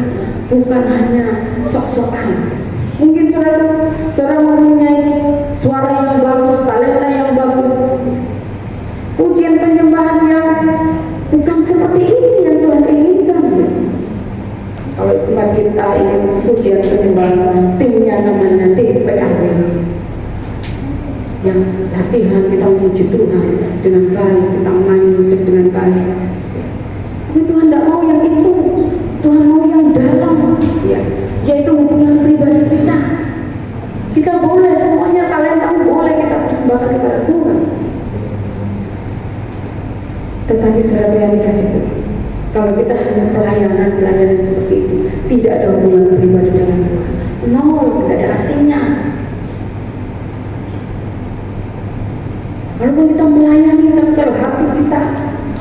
bukan hanya sok-sokan. Mungkin saudara mempunyai suara yang bagus, talenta yang bagus, pujian penyembahan yang bukan seperti ini yang Tuhan inginkan. Kalau tempat kita ini pujian penyembahan, timnya namanya tim PAW, yang latihan kita memuji Tuhan dengan baik, kita main musik dengan baik. Tapi Tuhan tidak mau yang itu. Tuhan mau yang dalam, ya, yaitu hubungan pribadi kita. Kita boleh semuanya talenta boleh kita persembahkan kepada Tuhan. Tetapi saudara yang dikasih Tuhan, kalau kita hanya pelayanan seperti itu, tidak ada hubungan pribadi dengan Tuhan, nol, tidak ada artinya. Walaupun kita melayani, tapi kalau hati kita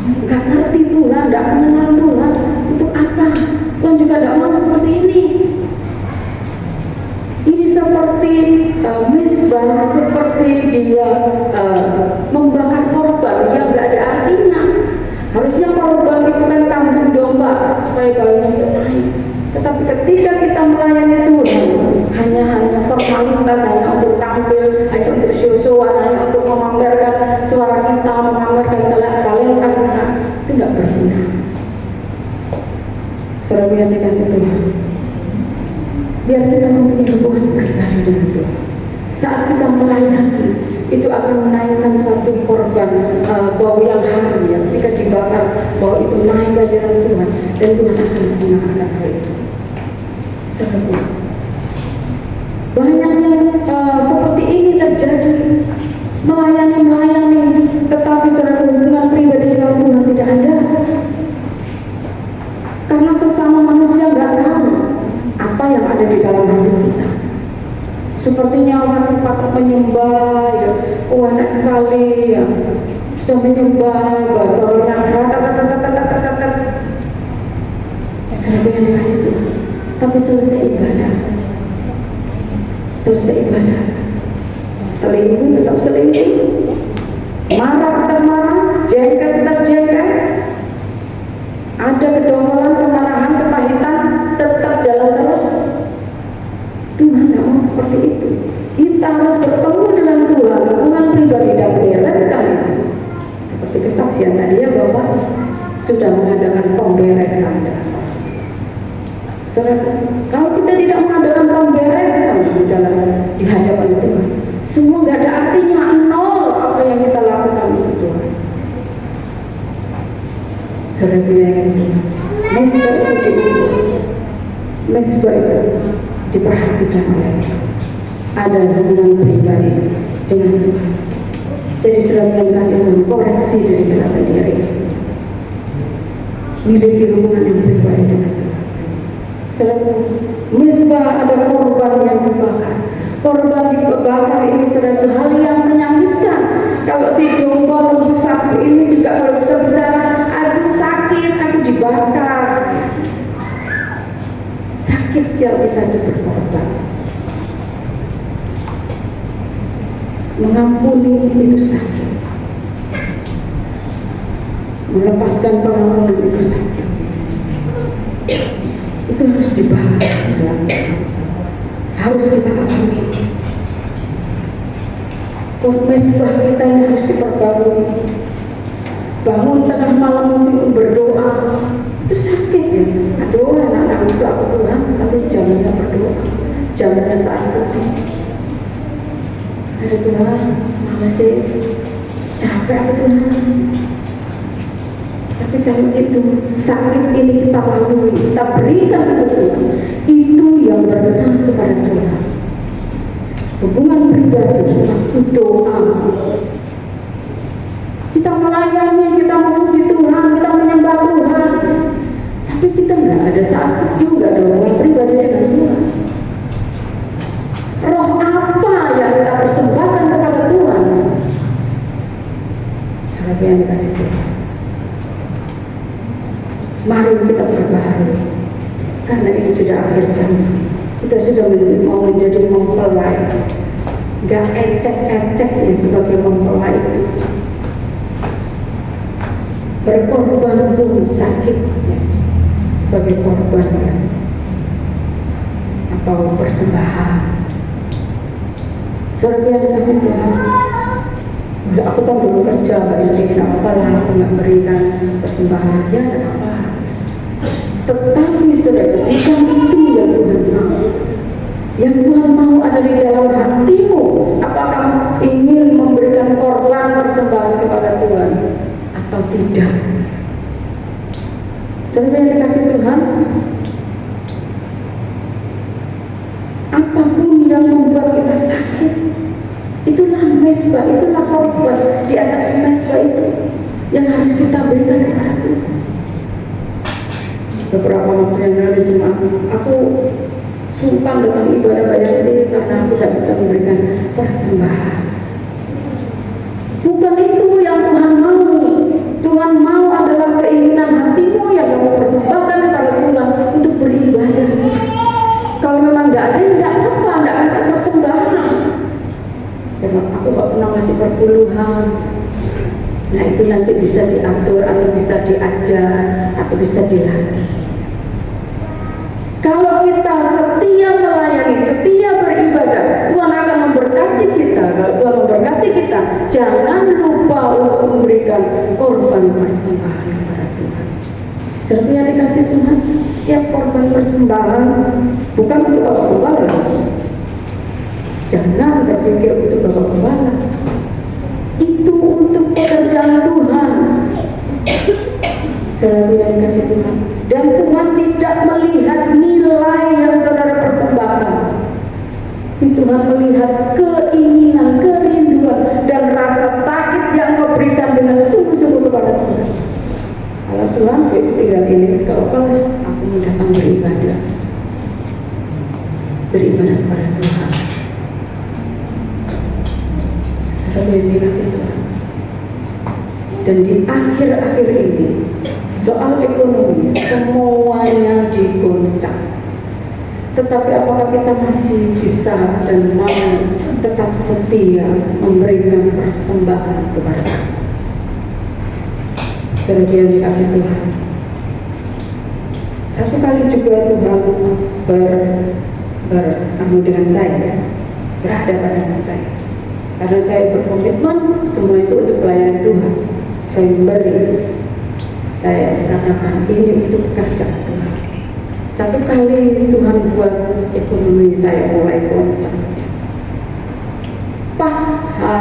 nggak ngerti Tuhan, nggak mengenal Tuhan, untuk apa? Tuhan juga tidak mau seperti ini. Ini seperti mesbah, seperti dia membakar korban yang nggak ada artinya. Harusnya korban itu kan kambing domba supaya baunya itu naik. Tetapi ketika kita melayani Tuhan, hanya formalitas, hanya untuk tampil, hanya untuk show-showan, hanya untuk memamerkan suara kita, memamerkan talenta kita, itu tidak berguna. Saudara yang dikasih Tuhan, biar kita mempunyai hubungan pribadi dengan Tuhan. Saat kita melayani, itu akan menaikkan satu korban bau yang harum ya. Ketika menyembah ya. Oh enak sekali ya, sudah menyembah bahasa orang serba yang dikasih Tuhan, tapi selesai ibadah selingkuh tetap selingkuh, marah tetap marah, jengkel tetap jengkel, ada kedongkolan, kemarahan, kepahitan tetap jalan terus. Tuhan tidak mau seperti itu. Kita harus bertemu dengan Tuhan, hubungan pribadi dan bereskan. Seperti kesaksian tadi ya, Bapak sudah mengadakan pemberesan. Kalau kita tidak mengadakan pemberesan di hadapan Tuhan, semua nggak ada artinya, nol apa yang kita lakukan untuk Tuhan. Mesbah itu diperhatikan oleh ada hubungan pribadi dengan Tuhan. Jadi sudah kasih mengkoreksi diri kita sendiri, miliki hubungan yang pribadi dengan Tuhan. Mesbah ada korban yang dibakar. Korban dibakar ini suatu hal yang menyakitkan. Kalau si domba lembu sapi ini juga kalau bisa bicara, aduh sakit, aku dibakar. Sakit kalau kita berkorban. Mengampuni itu sakit. Melepaskan pengampunan itu sakit. Itu harus dibakar. Harus kita alami. Mesbah kita yang harus diperbarui. Bangun tengah malam untuk berdoa, itu sakit ya. Aduh, anak-anak itu aku Tuhan, tapi jangannya berdoa, jangannya saat itu. Aduh Tuhan, makasih, capek aku Tuhan. Tapi kalau itu sakit ini kita lalui, kita berikan kepada Tuhan, itu yang berkenan kepada Tuhan. Hubungan pribadi itu doa. Kita melayani, kita memuji Tuhan, kita menyembah Tuhan, tapi kita nggak ada saat itu, nggak ada hubungan pribadi dengan Tuhan. Roh apa yang kita persembahkan kepada Tuhan? Sebagai yang dikasih Tuhan. Mari kita berbaharui, karena ini sudah akhir zaman. Kita sudah mau menjadi mempelai, gak ecek-ecek ya sebagai mempelai. Berkorban pun sakit ya, sebagai korban ya, atau persembahan. Saudara yang dikasih Tuhan, aku kan belum kerja, gak ingin apa-apa, aku gak berikan persembahan, ya gak apa. Tetapi saudara, bukan itu yang Tuhan mau. Yang Tuhan mau ada di dalam hatimu. Apakah ingin memberikan korban persembahan kepada Tuhan atau tidak? Saudara yang dikasih Tuhan, apapun yang membuat kita sakit, itulah mesbah, itulah korban di atas mesbah itu yang harus kita berikan kepada Tuhan. Beberapa waktu yang lalu jemaat, aku sungkan dengan ibadah bayati karena aku tidak bisa memberikan persembahan. Bukan itu yang Tuhan mau. Tuhan mau adalah keinginan hatimu yang kamu persembahkan kepada Tuhan untuk beribadah. Kalau memang tidak ada, tidak apa, tidak kasih persembahan. Karena aku gak pernah kasih perpuluhan. Nah itu nanti bisa diatur atau bisa diajar atau bisa dilatih. Kalau kita setia melayani, setia beribadah, Tuhan akan memberkati kita. Kalau Tuhan memberkati kita, jangan lupa untuk memberikan korban persembahan kepada Tuhan. Seperti yang dikasih Tuhan, setiap korban persembahan bukan untuk Bapak Gembala. Jangan berpikir untuk Bapak Gembala. Itu untuk pekerjaan Tuhan. Seperti yang dikasih Tuhan. Dan Tuhan tidak melihat nilai yang saudara persembahkan. Tuhan melihat keinginan, kerinduan, dan rasa sakit yang kau berikan dengan sungguh-sungguh kepada Tuhan. Kalau Tuhan, tinggal gini, kalau aku mau datang beribadah. Beribadah kepada Tuhan. Saudara yang dikasih Tuhan. Dan di akhir-akhir ini soal ekonomi semuanya digoncang. Tetapi apakah kita masih bisa dan mau tetap setia memberikan persembahan kepada Tuhan? Saudara yang dikasih Tuhan. Satu kali juga Tuhan bertemu dengan saya, berhadapan dengan saya. Karena saya berkomitmen semua itu untuk pelayanan Tuhan. Saya memberi, saya katakan ini untuk pekerjaan Tuhan. Satu kali Tuhan buat ekonomi saya mulai goncang. Pas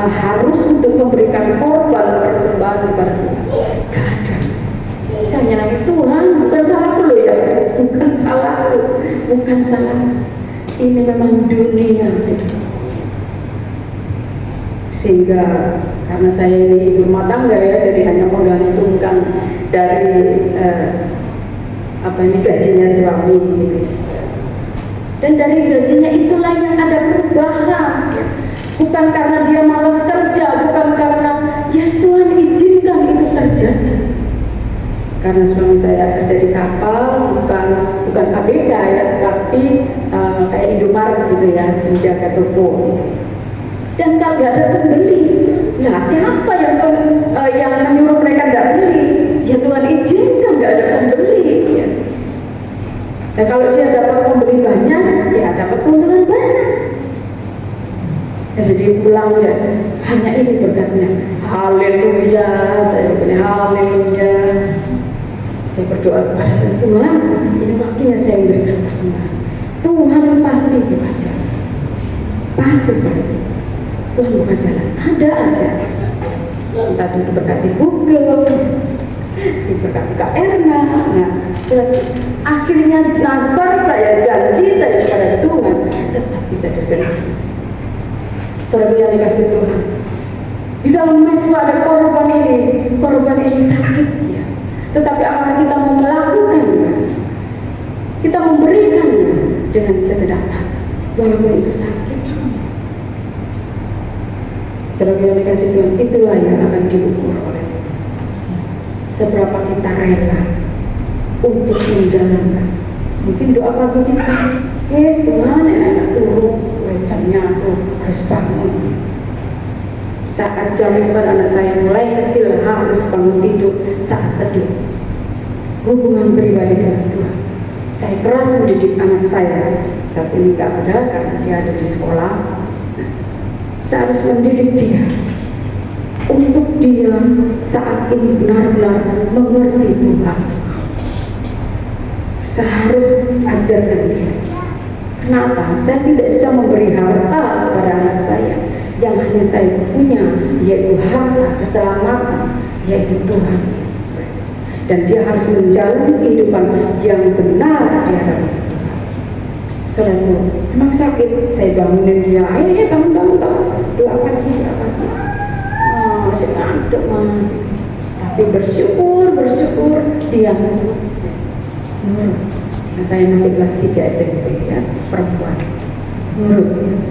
harus untuk memberikan korban persembahan kepada Tuhan, gak ada. Saya nangis, Tuhan bukan salahku loh ya, bukan salahku, bukan salah. Ini memang dunia. Sehingga karena saya ini ibu rumah tangga ya, jadi hanya menggantungkan dari gajinya suami gitu. Dan dari gajinya itulah yang ada perubahan. Bukan karena dia malas kerja, bukan karena ya Tuhan izinkan itu terjadi. Karena suami saya kerja di kapal, bukan ABK ya, tapi kayak Indomaret gitu ya, menjaga toko gitu. Dan kalau nggak ada pembeli, nah siapa yang menyuruh mereka nggak beli? Ya Tuhan izinkan nggak ada pembeli. Ya. Dan kalau dia dapat pembeli banyak, ya dapat keuntungan banyak. Jadi pulang ya, hanya ini berkatnya. Haleluya, saya berkata haleluya. Saya berdoa kepada Tuhan, ini waktunya saya memberikan persembahan. Tuhan pasti buka jalan, pasti saya. Tuhan buka jalan, ada aja. Entah diberkati Google, diberkati Kak Erna. Nah, akhirnya nasar saya, janji saya kepada Tuhan tetap bisa diberkati. Saudara yang dikasih Tuhan, di dalam mesbah ada korban ini sakit ya. Tetapi apakah kita mau melakukannya? Kita memberikannya dengan segenap hati, walaupun itu sakit. Saudara yang dikasih Tuhan, itulah yang akan diukur oleh Tuhan. Seberapa kita rela untuk menjalankan. Mungkin doa pagi kita, yes Tuhan, enak turun, jamnya aku harus bangun. Saat jam 5 anak saya mulai kecil harus bangun tidur saat teduh. Hubungan pribadi dengan Tuhan. Saya keras mendidik anak saya. Saat ini gak ada karena dia ada di sekolah. Saya harus mendidik dia untuk dia saat ini benar-benar mengerti Tuhan. Saya harus ajarkan dia. Kenapa? Saya tidak bisa memberi harta kepada anak saya. Yang hanya saya punya yaitu harta keselamatan, yaitu Tuhan Yesus Kristus. Dan dia harus menjalani kehidupan yang benar di hadapan Tuhan. Saudara, memang sakit, saya bangunin dia, ayo bangun, doa pagi. Masih ngantuk mah. Tapi bersyukur dia nurut. Nah, saya masih kelas 3 SMP ya, perempuan nurut.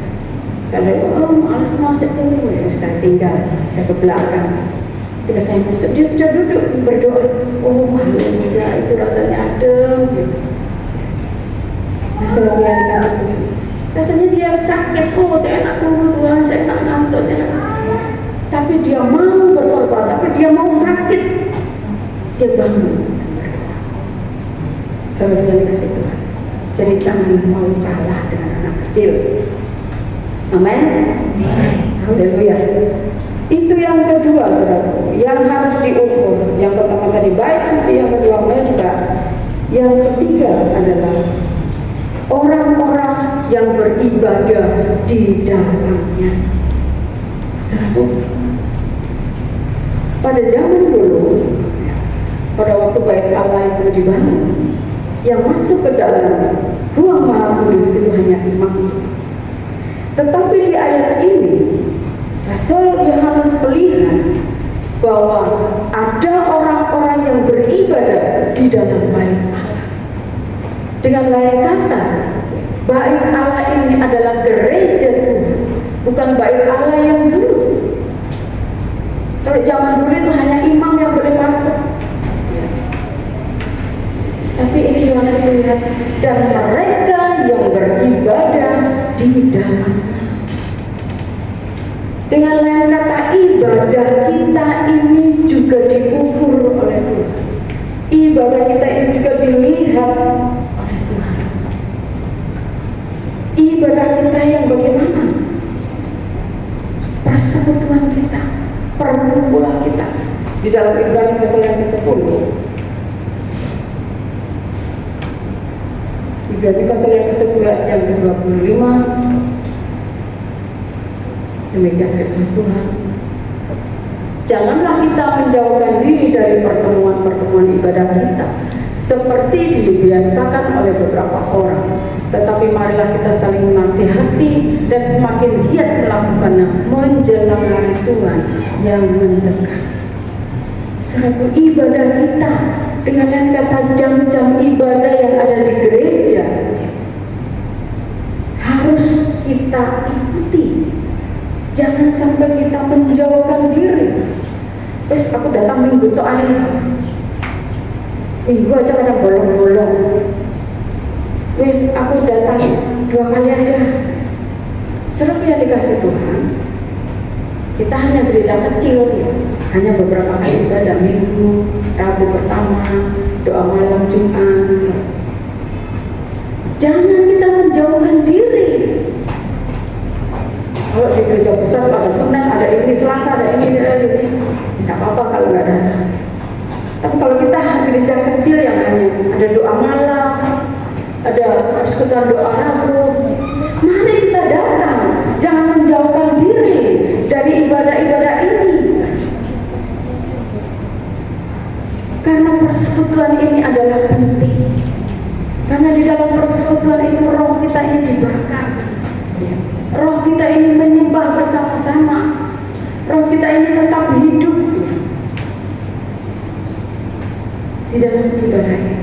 Saya malas masuk dulu ya, saya tinggal, saya ke belakang. Ketika saya masuk, dia sudah duduk berdoa. Oh haleluya, itu rasanya adem gitu. Nah, selalu yang dikasih Tuhan. Rasanya dia sakit, saya enak turun Tuhan, saya enak ngantuk, tapi dia mau berkorban, tapi dia mau sakit, dia bangun berdoa. Selalu yang dikasih Tuhan. Jadi jangan mau kalah dengan anak kecil. Amin. Haleluya. Itu yang kedua, saudara, yang harus diukur. Yang pertama tadi bait suci, yang kedua mesbah. Yang ketiga adalah orang-orang yang beribadah di dalamnya. Saudara, pada zaman dulu, pada waktu bait Allah itu dibangun, yang masuk ke dalam ruang Maha Kudus itu hanya imam. Tetapi di ayat ini Rasul Yohanes melihat bahwa ada orang-orang yang beribadah di dalam bait Allah. Dengan lain kata, bait Allah ini adalah gereja Tuhan, bukan bait Allah yang dulu. Kalau zaman dulu itu hanya imam yang boleh masuk. Tapi ini Yohanes melihat, dan mereka yang beribadah di dalam. Dengan lain kata, ibadah kita ini juga diukur oleh Tuhan. Ibadah kita ini juga dilihat oleh Tuhan. Ibadah kita yang bagaimana? Persekutuan kita, perkumpulan kita di dalam Ibrani pasal yang ke-10. Ibrani pasal yang ke-10 ayat yang ke-25. Demikian firman Tuhan. Janganlah kita menjauhkan diri dari pertemuan-pertemuan ibadah kita seperti dibiasakan oleh beberapa orang, tetapi marilah kita saling menasihati dan semakin giat melakukannya menjelang hari Tuhan yang mendekat. Saudara, ibadah kita dengan kata jam-jam ibadah yang ada di gereja harus kita ikuti. Jangan sampai kita menjauhkan diri. Wes aku datang minggu tok ae. Minggu aja kadang bolong-bolong. Wes aku datang 2 kali aja. Seru yang dikasih Tuhan. Kita hanya gereja kecil, hanya beberapa kali ibadah minggu, Rabu pertama, doa malam Jumat. Jangan kita menjauhkan diri. Kalau di gereja besar ada Senin, ada ini, Selasa, ada ini, tidak apa-apa kalau nggak ada. Tapi kalau kita gereja kecil yang hanya ada doa malam, ada persekutuan doa Rabu, mari kita datang. Jangan menjauhkan diri dari ibadah-ibadah ini. Karena persekutuan ini adalah penting. Karena di dalam persekutuan itu roh kita ini dibakar. Roh kita ini menyembah bersama-sama. Roh kita ini tetap hidup di dalam ibadah ini.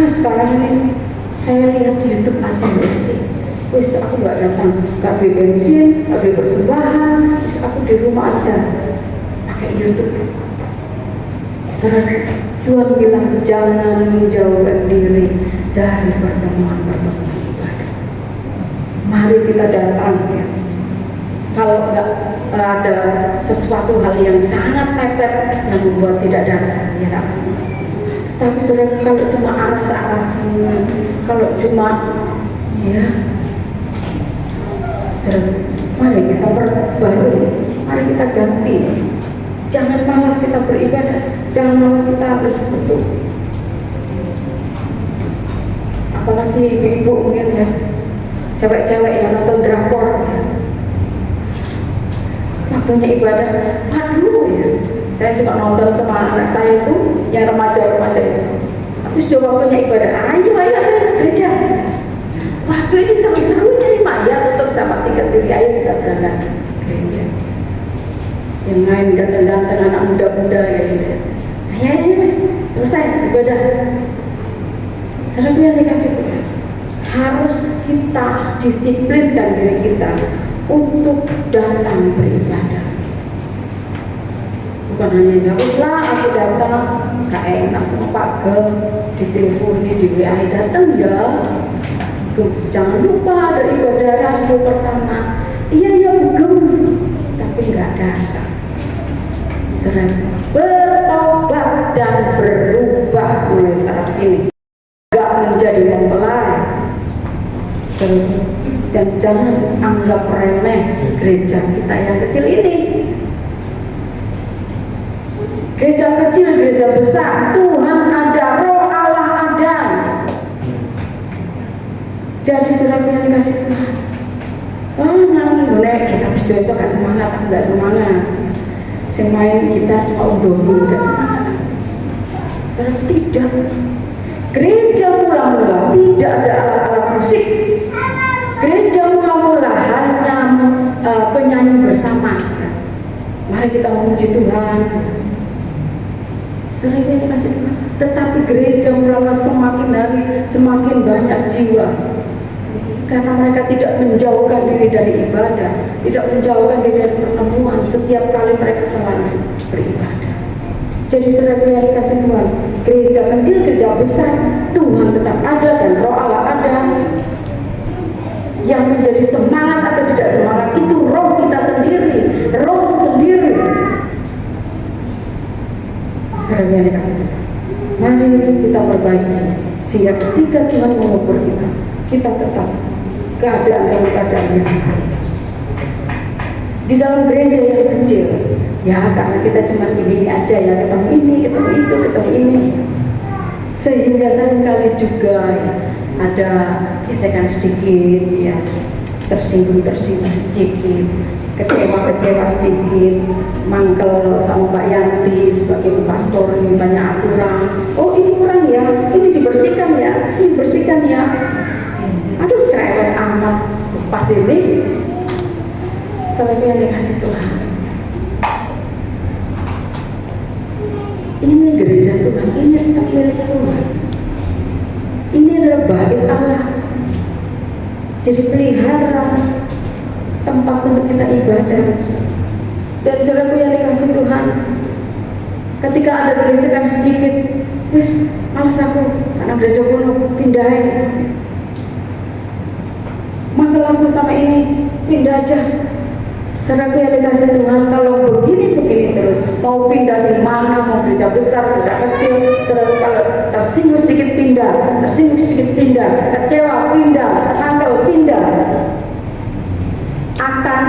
Sekarang ini saya lihat YouTube aja berarti. Wis aku nggak datang, nggak beli bensin, nggak beli persembahan. Wis aku di rumah aja pakai YouTube. Tuhan bilang jangan menjauhkan diri dari pertemuan-pertemuan ibadah. Mari kita datang ya. Kalau nggak ada sesuatu hal yang sangat mepet yang membuat tidak datang, ya datang. Tapi saudara, kalau cuma aras-arasan, kalau cuma ya, saudara, mari kita perbarui, mari kita ganti. Jangan malas kita beribadah, jangan malas kita bersekutu. Apalagi ibu-ibu mungkin ya, cewek-cewek yang nonton drakor, waktunya ibadah, aduh ya. Saya suka nonton sama anak saya itu, yang remaja-remaja itu. Aku sudah waktunya ibadah, ayo ke gereja. Waktu ini seru-serunya nih Mak, ya tutup sama tiket diri, ayo kita berangkat ke gereja. Yang main ganteng-ganteng anak muda-muda ya gitu. Ayo mas, selesai ibadah. Saudara yang dikasih Tuhan, harus kita disiplinkan diri kita untuk datang beribadah. Bukan hanya lah aku datang gak enak sama Pak Gem, diteleponi di WA datang ya. Jangan lupa ada ibadah Rabu pertama. Iya Bu Gem, tapi nggak datang. Saudara, bertobat dan berubah mulai saat ini, nggak menjadi mempelai. Dan jangan anggap remeh gereja kita yang kecil ini. Gereja kecil, gereja besar, Tuhan ada, Roh Allah ada. Jadi saudara yang dikasih Tuhan, nang boleh kita besok gak semangat, aku gak semangat. Yang main kita cuma undogi, gak semangat. Saudara, tidak. Gereja mula-mula tidak ada alat-alat musik. Gereja mula-mula hanya penyanyi bersama. Mari kita memuji Tuhan. Seringnya dikasih Tuhan. Tetapi gereja mula-mula semakin hari semakin banyak jiwa. karena mereka tidak menjauhkan diri dari ibadah, tidak menjauhkan diri dari pertemuan. Setiap kali mereka selalu beribadah. Jadi saudara yang dikasih Tuhan, gereja kecil, gereja besar, Tuhan tetap ada dan Roh Allah ada. Yang menjadi semangat atau tidak semangat itu roh kita sendiri, roh sendiri. Saudara yang dikasih Tuhan, mari kita perbaiki, sehingga ketika Tuhan mengukur kita tetap keadaan dalam keadaan yang baik. Di dalam gereja yang kecil, ya karena kita cuma begini aja ya, ketemu ini, ketemu itu, ketemu ini, sehingga seringkali juga ada gesekan sedikit, ya tersinggung sedikit, kecewa sedikit, mangkel sama Mbak Yanti sebagai pastor yang banyak aturan. Oh ini kurang ya, ini dibersihkan ya, ini bersihkan ya. Aduh cerewet amat, pas ini selebihnya dikasih Tuhan. Ini gereja Tuhan, ini tempat milik Tuhan. Ini adalah bait Allah. Jadi pelihara tempat untuk kita ibadah. Dan saudaraku yang dikasih Tuhan, ketika ada gesekan sedikit, wis malas aku, anak gereja kuno pindahin. Mangkel aku sama ini, pindah aja. Saudaraku yang dikasih Tuhan, kalau begini terus, mau pindah di mana, mau gereja besar, gereja kecil, saudara kalau tersinggung sedikit pindah, kecewa pindah, mangkel pindah,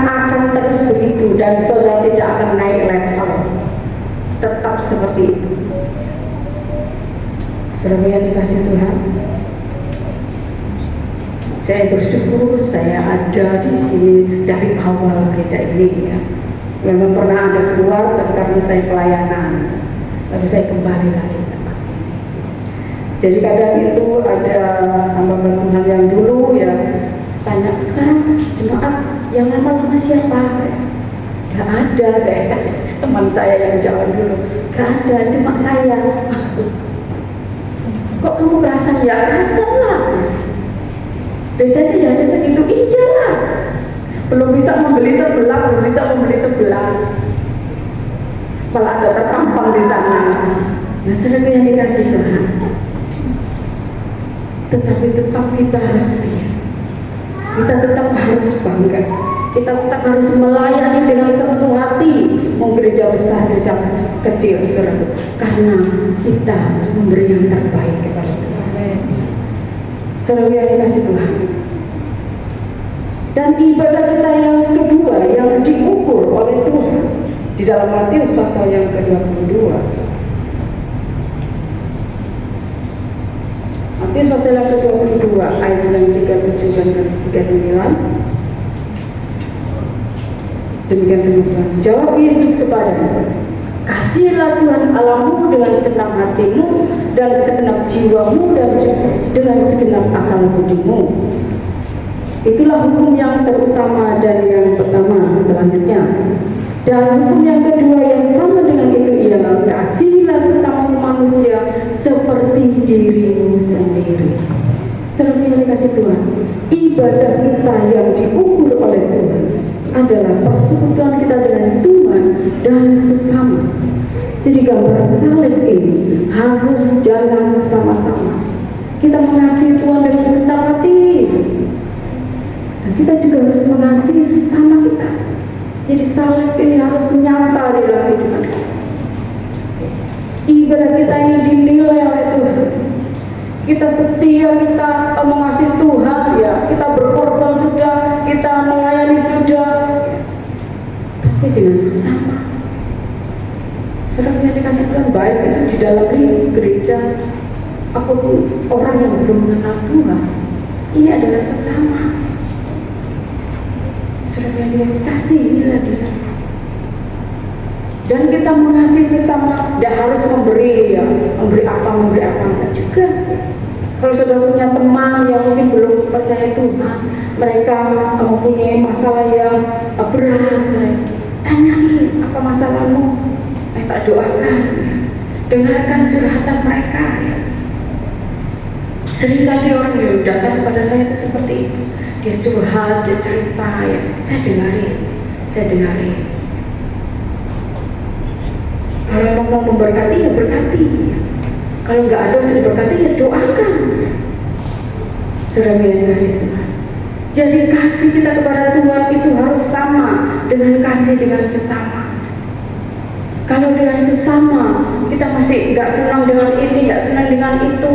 akan terus begitu dan saudara tidak akan naik level, tetap seperti itu. Saudara yang dikasih Tuhan, saya bersyukur saya ada di sini dari awal gereja ini ya. Memang pernah ada keluar karena saya pelayanan, lalu saya kembali lagi ke tempat ini. Jadi kadang itu ada hamba Tuhan yang dulu ya tanya, sekarang jemaat yang lama-lama siapa? Gak ada, saya teman saya yang jalan dulu, gak ada, cuma saya. Kok kamu kerasan? Ya kerasan lah. Jadi hanya segitu, iyalah. Belum bisa membeli sebelah. Malah ada tertampang di sana. Nah, saudara yang dikasih Tuhan, tetapi tetap kita harus setia. Kita tetap harus bangga. Kita tetap harus melayani dengan sepenuh hati, mau gereja besar, gereja kecil, saudara. Karena kita memberi yang terbaik kepada Tuhan. Saudara yang dikasih Tuhan. Dan ibadah kita yang kedua yang diukur oleh Tuhan di dalam Matius pasal yang ke-22. Matius pasal yang ke-22 ayat yang 37 dan 39. Demikian firman Tuhan. Jawab Yesus kepadanya, kasihilah Tuhan Allahmu dengan segenap hatimu dan segenap jiwamu dan dengan segenap akal budimu. Itulah hukum yang terutama dan yang pertama. Selanjutnya, dan hukum yang kedua yang sama dengan itu ialah kasihilah sesama manusia seperti dirimu sendiri. Saudara yang dikasih Tuhan, ibadah kita yang diukur oleh Tuhan adalah persekutuan kita dengan Tuhan dan sesama. Jadi gambar salib ini harus jalan bersama-sama. Kita mengasihi Tuhan dengan segenap hati, dan kita juga harus mengasihi sesama kita. Jadi salib ini harus nyata di dalam kehidupan kita. Ibadah kita ini dinilai oleh Tuhan. Kita setia, kita mengasihi Tuhan, ya kita berkorban sudah, kita melayani sudah, tapi dengan sesama. Saudara yang dikasih Tuhan, baik itu di dalam gereja apapun orang yang belum mengenal Tuhan, ini adalah sesama. Saudara yang dikasih, kasihilah dia. Dan kita mengasihi sesama, tidak harus memberi ya, memberi apa enggak juga. Kalau saudara punya teman yang mungkin belum percaya Tuhan, mereka mempunyai masalah yang berat, tanyain apa masalahmu, tak doakan, dengarkan curhatan mereka. Seringkali orang yang datang kepada saya itu seperti itu. dia curhat, dia cerita, ya saya dengarin. Kalau memang mau memberkati ya berkati, kalau nggak ada yang diberkati ya doakan. Saudara yang kasih Tuhan, jadi kasih kita kepada Tuhan itu harus sama dengan kasih dengan sesama. Kalau dengan sesama kita masih nggak senang dengan ini, nggak senang dengan itu,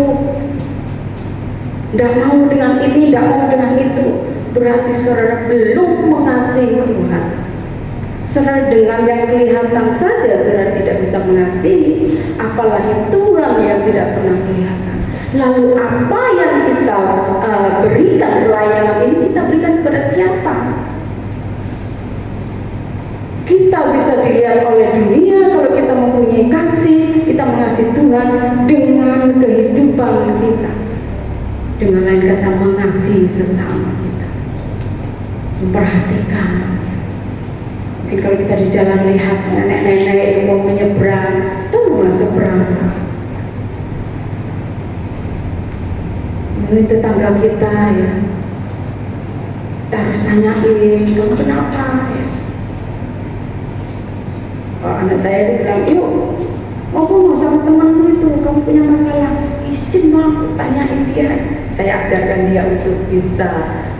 nggak mau dengan ini, nggak mau dengan itu, berarti saudara belum mengasihi Tuhan. Saudara dengan yang kelihatan saja saudara tidak bisa mengasihi, apalagi Tuhan yang tidak pernah kelihatan. Lalu apa yang kita berikan pelayanan ini, kita berikan kepada siapa? Kita bisa dilihat oleh dunia kalau kita mempunyai kasih, kita mengasihi Tuhan dengan kehidupan kita. Dengan lain kata, mengasihi sesama kita, memperhatikan. Mungkin kalau kita di jalan lihat nenek-nenek yang mau menyeberang, tolonglah seberang. Mungkin tetangga kita ya, kita harus tanyain, kamu kenapa ya? Kalau anak saya itu bilang, yuk ngomong sama temanmu itu, kamu punya masalah, izin mau tanyain dia. Saya ajarkan dia untuk bisa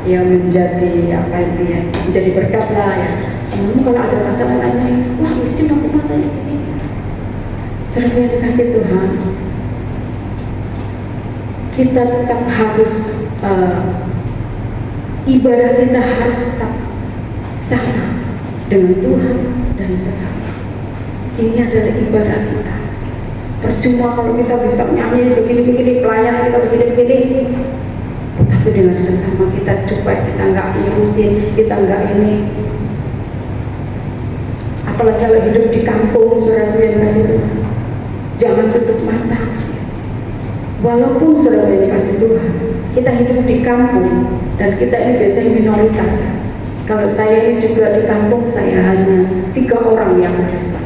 ya menjadi apa itu ya, menjadi berkat lah ya. Temanmu kalau ada masalah tanyain, wah izin aku mau tanya ini. Saudara yang dikasih Tuhan, kita tetap harus ibadah kita harus tetap sama dengan Tuhan dan sesama. Ini adalah ibadah kita. Percuma kalau kita bisa nyanyi begini-begini, pelayan kita begini-begini, tetapi dengan sesama kita coba kita nggak irusin, kita nggak ini. Apalagi kalau hidup di kampung, saudara yang dikasih Tuhan, jangan tutup mata. Walaupun saudara yang dikasih Tuhan, kita hidup di kampung dan kita ini biasanya minoritas. Kalau saya ini juga di kampung, saya hanya 3 orang yang Kristen.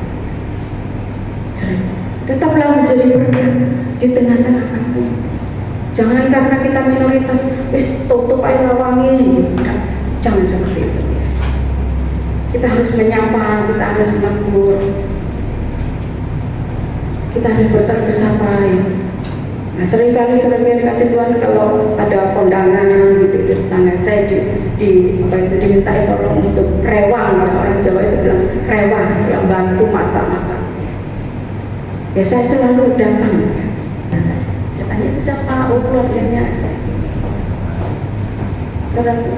Tetaplah menjadi berkat di tengah-tengah kampung. Jangan karena kita minoritas, wis tutup air lawangi, gitu. Jangan seperti itu. Kita harus menyapa, kita harus menegur, kita harus bertegur sapa. Ya. Nah, seringkali yang dikasih Tuhan kalau ada kondangan gitu tetangga saya dimintai tolong untuk rewang, orang Jawa itu bilang rewang, yang bantu masak-masak. Ya saya selalu datang. Saya tanya itu siapa? Oh keluarganya. Saudara,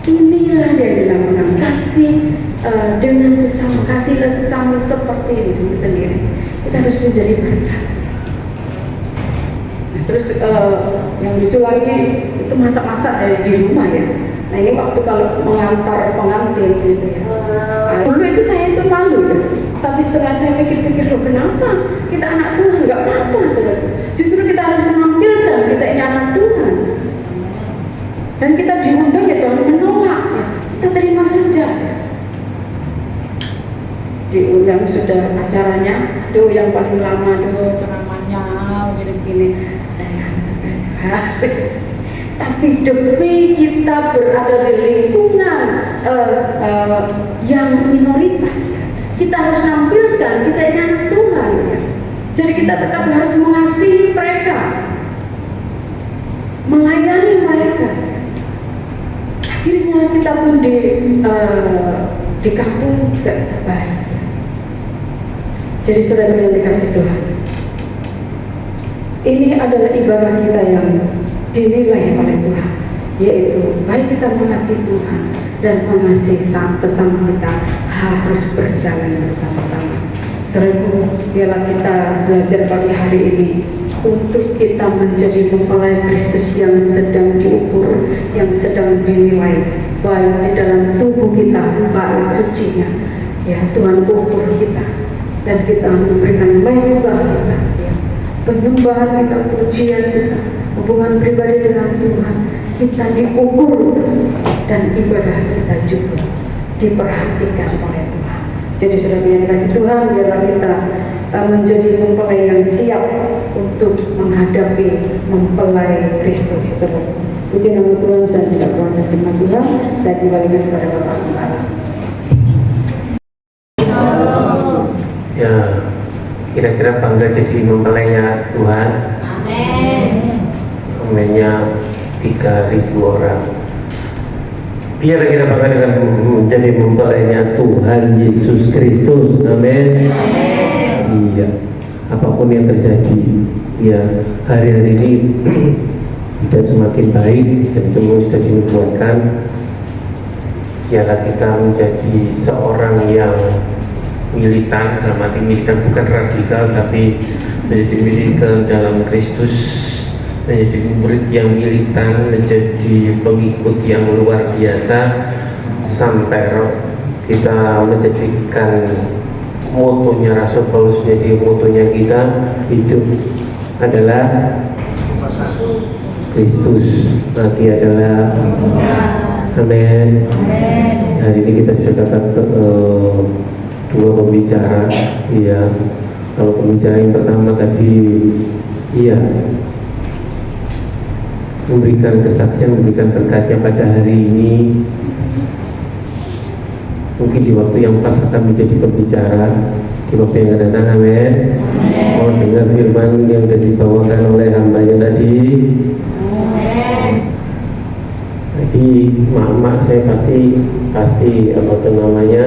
inilah yang dinamakan kasih dengan sesama. Kasihlah sesama seperti dirimu sendiri. Kita harus menjadi berkat. Nah, terus yang lucu lagi itu masak-masak di rumah ya. Nah ini waktu kalau mengantar pengantin gitu ya. Dulu itu saya itu malu ya. Tapi setelah saya pikir-pikir, loh kenapa? Kita anak Tuhan, nggak apa-apa saudara. Justru kita harus menampilkan kita ini anak Tuhan. Dan kita diundang ya jangan menolak ya. Kita terima saja. Diundang sudah acaranya, doh yang paling lama, doh ceramahnya begini-begini. Saya ngantuk ya. Tapi demi kita berada di lingkungan yang minoritas, kita harus nampilkan kita ini anak Tuhan ya. Jadi kita tetap harus mengasihi mereka, melayani mereka. Akhirnya kita pun di kampung juga terbaik ya. Jadi saudara yang dikasih Tuhan, ini adalah ibadah kita yang dinilai oleh Tuhan, yaitu baik kita mengasihi Tuhan dan mengasihi sesama kita harus berjalan bersama-sama. Saudaraku, biarlah kita belajar pagi hari ini untuk kita menjadi mempelai Kristus yang sedang diukur, yang sedang dinilai, baik di dalam tubuh kita, baik sucinya. Ya, Tuhan ukur kita dan kita memberikan mesbah kita, ya, penyembahan kita, pujian kita, hubungan pribadi dengan Tuhan, kita diukur terus dan ibadah kita juga diperhatikan oleh Tuhan. Jadi saudara yang dikasih Tuhan, biarlah kita menjadi mempelai yang siap untuk menghadapi mempelai Kristus sebelum Puji nama Tuhan, saya tidak kurang dari firman Tuhan. Saya kembalikan kepada Bapak Kepala. Ya, kira-kira bangga jadi mempelainya Tuhan. Aminnya 3.000 orang. Biar kita bangga dengan menjadi mempelainya Tuhan Yesus Kristus. Amin. Iya. Apapun yang terjadi, ya hari-hari ini tidak semakin baik dan semua sudah dinubuatkan. Biarlah kita menjadi seorang yang militan, dalam arti militan bukan radikal, tapi menjadi militan dalam Kristus, menjadi murid yang militan, menjadi pengikut yang luar biasa, sampai kita menjadikan motonya Rasul Paulus menjadi motonya kita. Hidup adalah Kristus, mati adalah amin. Hari ini kita sudah dapat dua pembicara. Iya, kalau pembicara yang pertama tadi, iya, memberikan kesaksian, memberikan berkatnya pada hari ini. Mungkin di waktu yang pas akan menjadi pembicara di waktu yang akan datang. Amin. Mau dengar firman yang sudah dibawakan oleh hambanya tadi. Jadi mak saya pasti apa tuh namanya,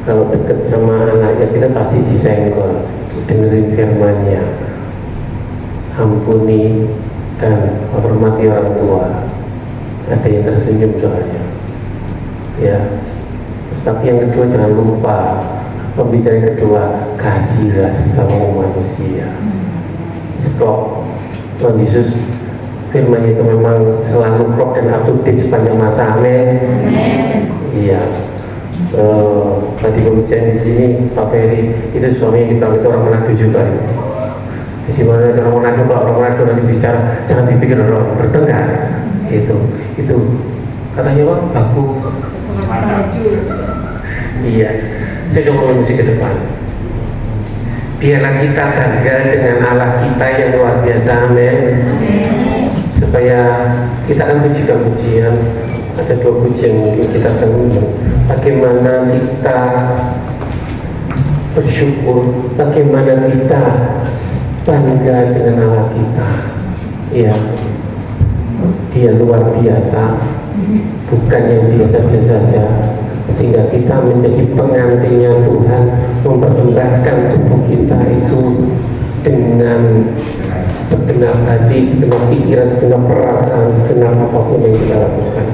kalau deket sama anaknya kita pasti disenggol, dengerin firmannya, ampuni dan hormati orang tua. Ada yang tersenyum soalnya, ya. Tapi yang kedua jangan lupa, pembicara yang kedua, kasihlah sesama manusia. Stop. Tuhan Yesus firman itu memang selalu prok dan up to date sepanjang masa. Amin. Iya. Tadi pembicara di sini Pak Ferry itu suaminya kita itu orang Manado juga. Jadi mana orang Manado, kalau orang Manado nanti bicara jangan dipikir orang bertengkar. Itu katanya apa? Baku. Iya, saya coba musik ke depan. Biarlah kita bangga dengan Allah kita yang luar biasa. Amin. Supaya kita akan pujikan pujian. Ada 2 pujian mungkin kita akan undang. Bagaimana kita bersyukur, bagaimana kita bangga dengan Allah kita. Iya, Dia luar biasa, bukan yang biasa-biasa saja. Sehingga kita menjadi pengantinnya Tuhan, mempersembahkan tubuh kita itu dengan segenap hati, segenap pikiran, segenap perasaan, segenap apapun yang kita lakukan.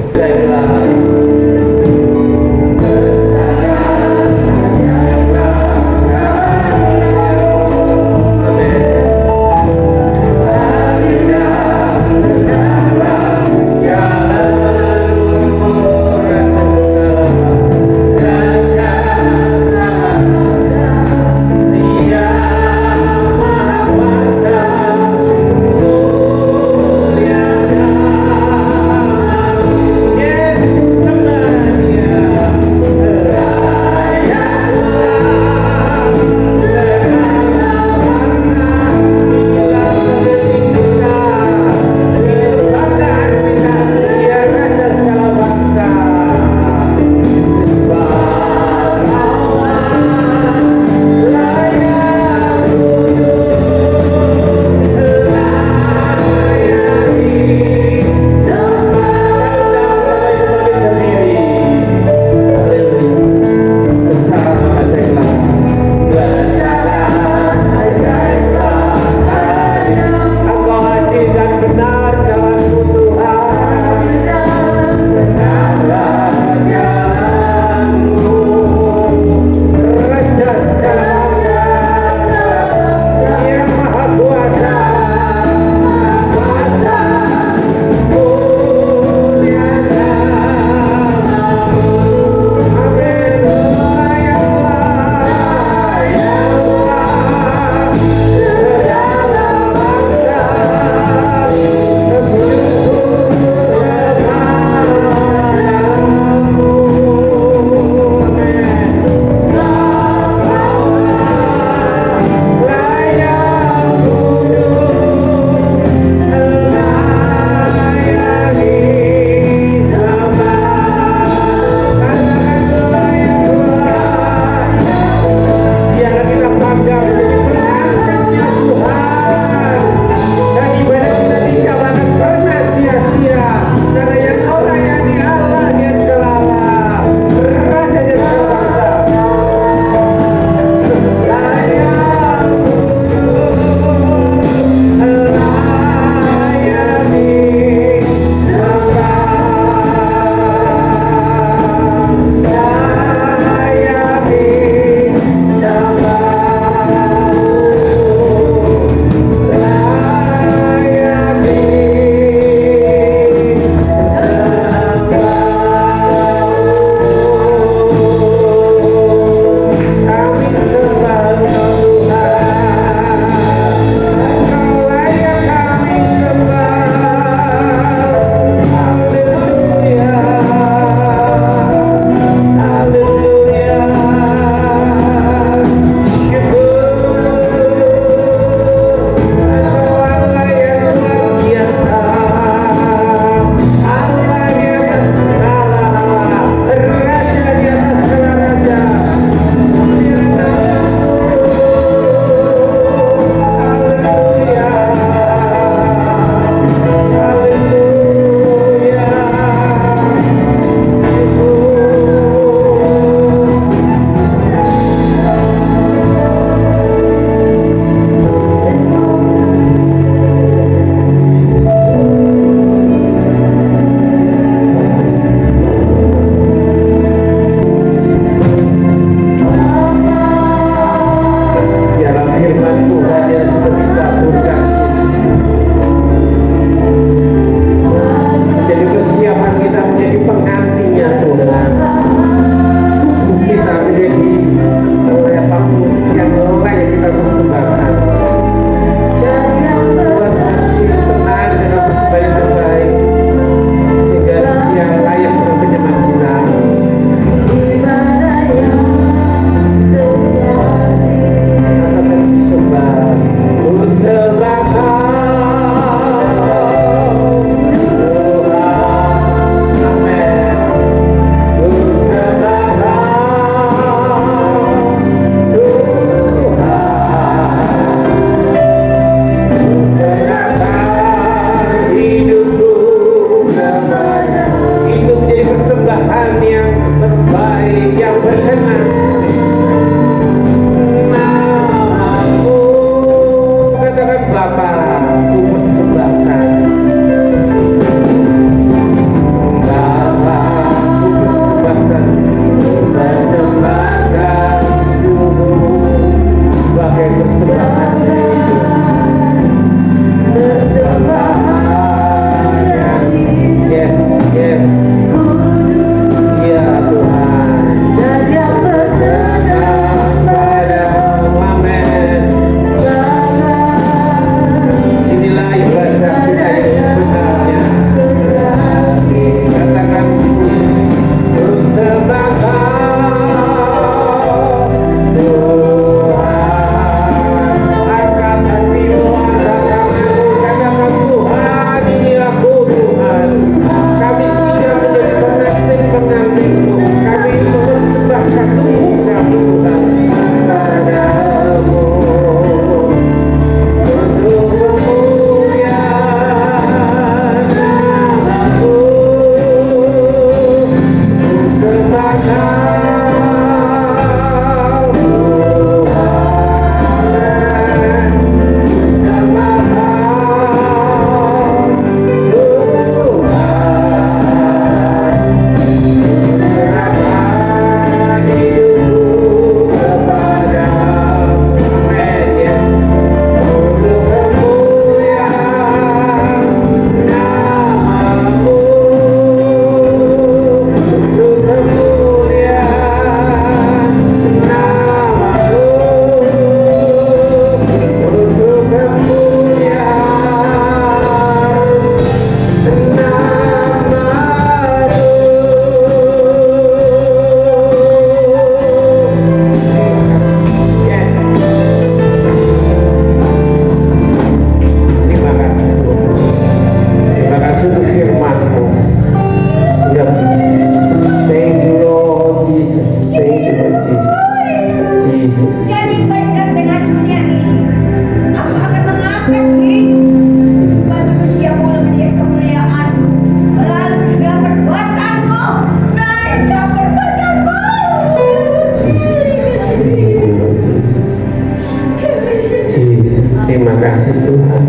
Terima kasih Tuhan.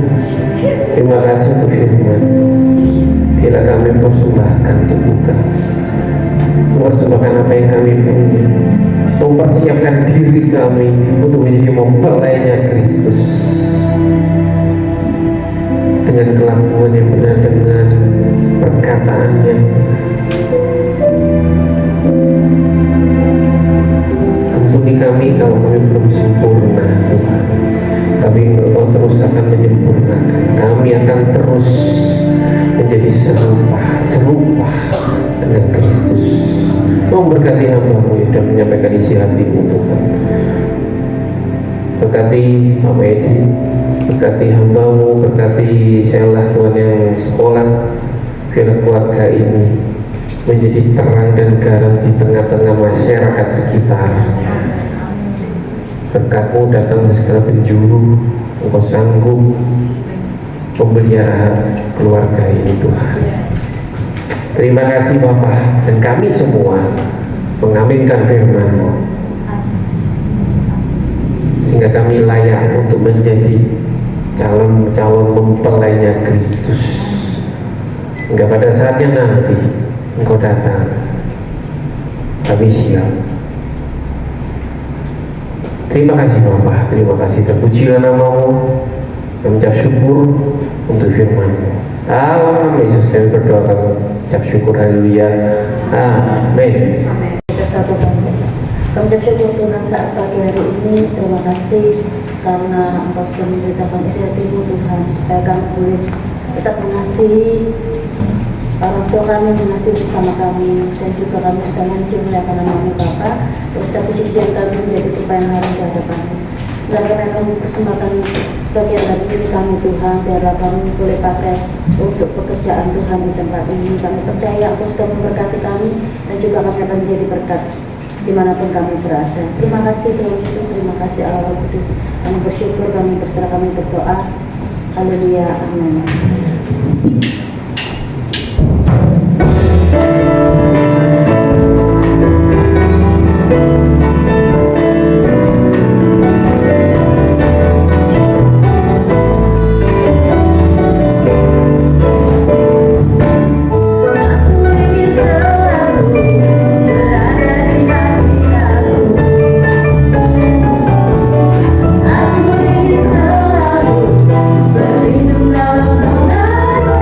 Terima kasih untuk firman. Bila kami persembahkan tubuh kami, mempersembahkan apa yang kami punya, mempersiapkan diri kami untuk menjadi mempelainya Kristus dengan kelakuan yang benar, dengan perkataan yang ampuni kami kalau kami belum sempurna Tuhan, tapi Engkau terus akan menyempurnakan kami, akan terus menjadi serupa dengan Kristus. Memberkati hamba-Mu dan menyampaikan isi hati-Mu Tuhan. Berkati Mama Edi, berkati hamba-Mu, berkati Sheila Tuhan yang sekolah, biar keluarga ini menjadi terang dan garam di tengah-tengah masyarakat sekitar. Berkat-Mu datang di segala penjuru, Engkau sanggup memelihara keluarga ini Tuhan. Terima kasih Bapak, dan kami semua mengaminkan firman-Mu sehingga kami layak untuk menjadi calon mempelainya Kristus, hingga pada saatnya nanti Engkau datang kami siap. Terima kasih Bapak, terima kasih, terpujilah nama-Mu, kami ucap syukur untuk firman-Mu. Dalam Yesus kami berdoa, kami ucap syukur, haleluya, amin. Kita satukan. Kami ucap syukur Tuhan saat pagi hari ini. Terima kasih karena Engkau sudah memberitakan isi hati-Mu Tuhan, supaya kami boleh tetap mengasihi orang tua kami, mengasihi bersama kami, dan juga kami sudah mencurahkan nama-Mu Bapa. Terus tapi setiap kami menjadi tumpahan hari di hadapan-Mu. Sedangkan kami persembahkan sebagian dari diri kami Tuhan, biarlah kami boleh pakai untuk pekerjaan Tuhan di tempat ini. Kami percaya Engkau sudah memberkati kami, dan juga kami akan menjadi berkat dimanapun kami berada. Terima kasih Tuhan Yesus, terima kasih Allah Roh Kudus. Kami bersyukur, kami berserah, kami berdoa. Haleluya, amin. Berlindung dalam naungan-Mu.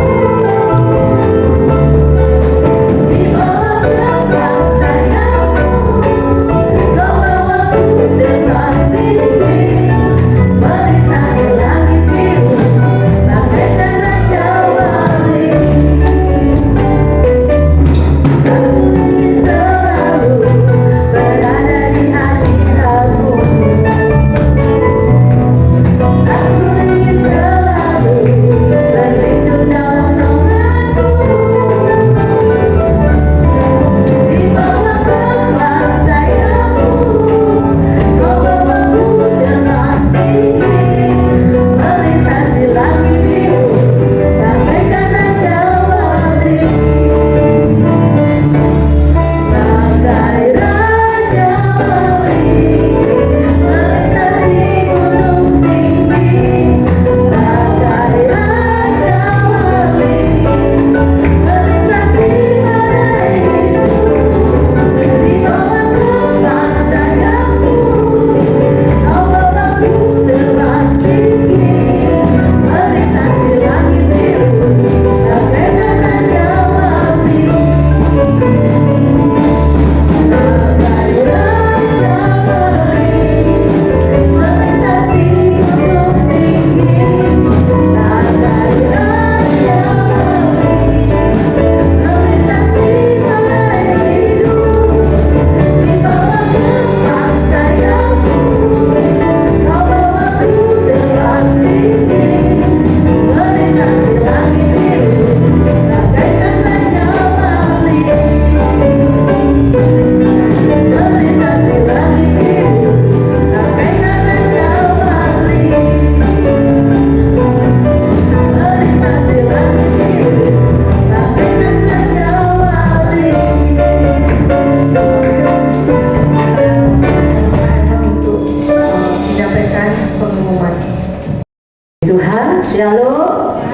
Tuhan, shalom.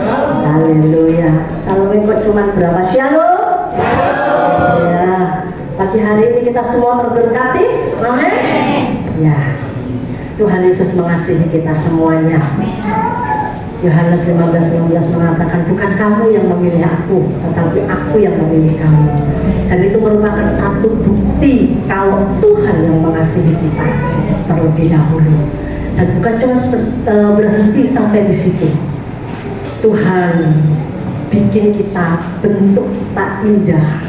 Haleluya. Salome cuma berapa? Shalom. Ya, pagi hari ini kita semua terberkati. Amin. Ya, Tuhan Yesus mengasihi kita semuanya. Yohanes 15:16 mengatakan, bukan kamu yang memilih aku, tetapi aku yang memilih kamu. Dan itu merupakan satu bukti kalau Tuhan yang mengasihi kita terlebih dahulu. Dan bukan cuma berhenti sampai di situ. Tuhan bikin kita, bentuk kita indah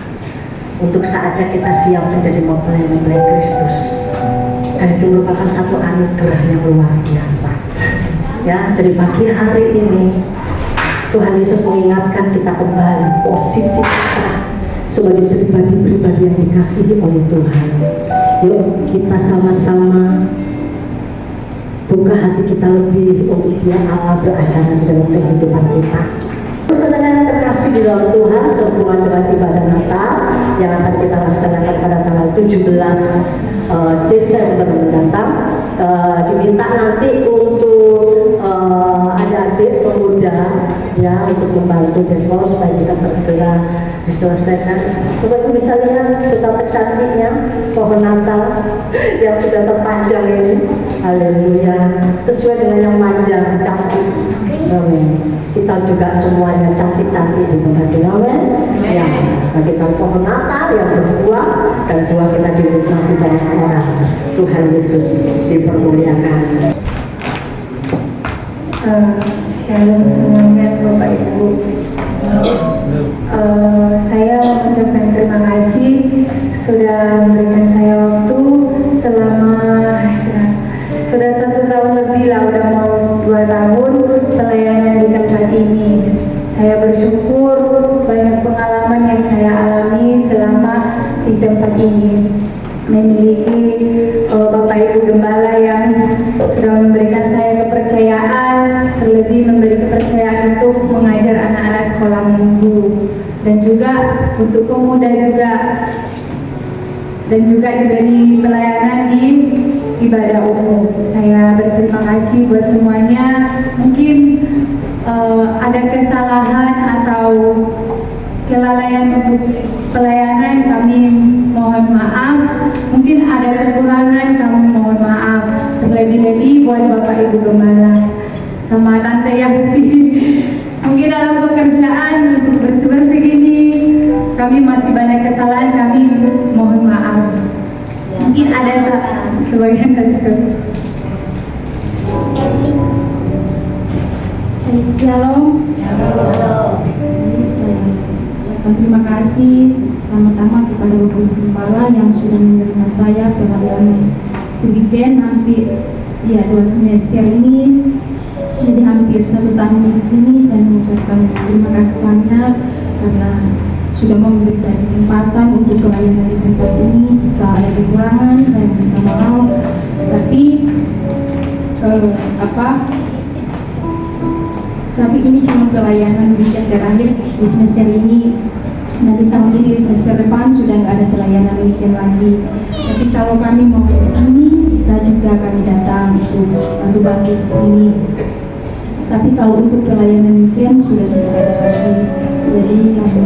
untuk saatnya kita siap menjadi mempelai-mempelai Kristus. Dan itu merupakan satu anugerah yang luar biasa. Ya, jadi pagi hari ini Tuhan Yesus mengingatkan kita kembali posisi kita sebagai pribadi-pribadi yang dikasihi oleh Tuhan. Yuk kita sama-sama buka hati kita lebih untuk Dia Allah beracara di dalam kehidupan kita. Saudara yang terkasih di dalam Tuhan, sehubungan dengan ibadah Natal yang akan kita laksanakan pada tanggal 17 Desember mendatang, diminta nanti untuk adik-adik pemuda ya untuk membantu demo supaya bisa segera diselesaikan. Coba bisa lihat betapa cantiknya pohon Natal yang sudah terpanjang ini. Haleluya, sesuai dengan yang panjang, cantik. Amin. Kita juga semuanya cantik-cantik di tempat ini. Amin. Ya, bagikan pohon Natal yang berbuah dan buah kita dinikmati banyak orang. Tuhan Yesus dipermuliakan. Shalom semuanya Bapak Ibu. Saya mengucapkan terima kasih sudah memberikan saya waktu selama sudah 1 tahun lebih lah, udah mau 2 tahun pelayanan di tempat ini. Saya bersyukur banyak pengalaman yang saya alami selama di tempat ini. Memiliki Bapak Ibu Gembala yang sudah memberikan saya kepercayaan, terlebih memberi kepercayaan untuk mengajar anak-anak sekolah minggu dan juga untuk pemuda juga, dan juga diberi pelayanan di ibadah umum. Saya berterima kasih buat semuanya. Mungkin ada kesalahan atau kelalaian untuk pelayanan, kami mohon maaf. Mungkin ada kekurangan, kami mohon maaf. Terlebih-lebih buat Bapak Ibu Gembala sama Tante Yati. Mungkin dalam pekerjaan untuk bersih-bersih gini, kami masih banyak kesalahan, kami mohon maaf. Mungkin ada sebagian dari itu. Shalom. Terima kasih pertama-tama kepada Bapak Gembala yang sudah menerima saya pelayanan weekend hampir 2 semester ini. Jadi hampir 1 tahun di sini. Saya mengucapkan terima kasih banyak karena sudah memberi saya kesempatan untuk pelayanan di tempat ini. Jika ada kekurangan, saya minta maaf. Tapi tapi ini cuma pelayanan weekend terakhir di semester ini. Nanti tahun ini semester depan sudah nggak ada pelayanan weekend lagi. Tapi kalau kami mau ke sini, bisa juga kami datang untuk bantu-bantu di sini. Tapi kalau untuk pelayanan weekend sudah tidak ada lagi. Jadi kami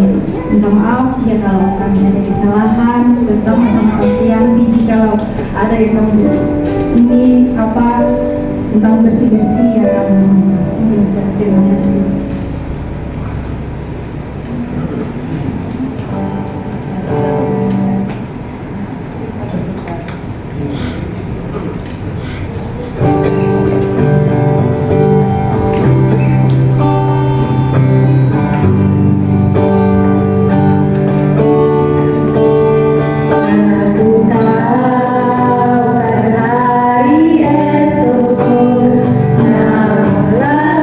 minta maaf jika kalau kami ada kesalahan, terutama sama Tante Yambi jika ada yang ini tentang bersih-bersih ya kami. Terima kasih. Hari esok, namun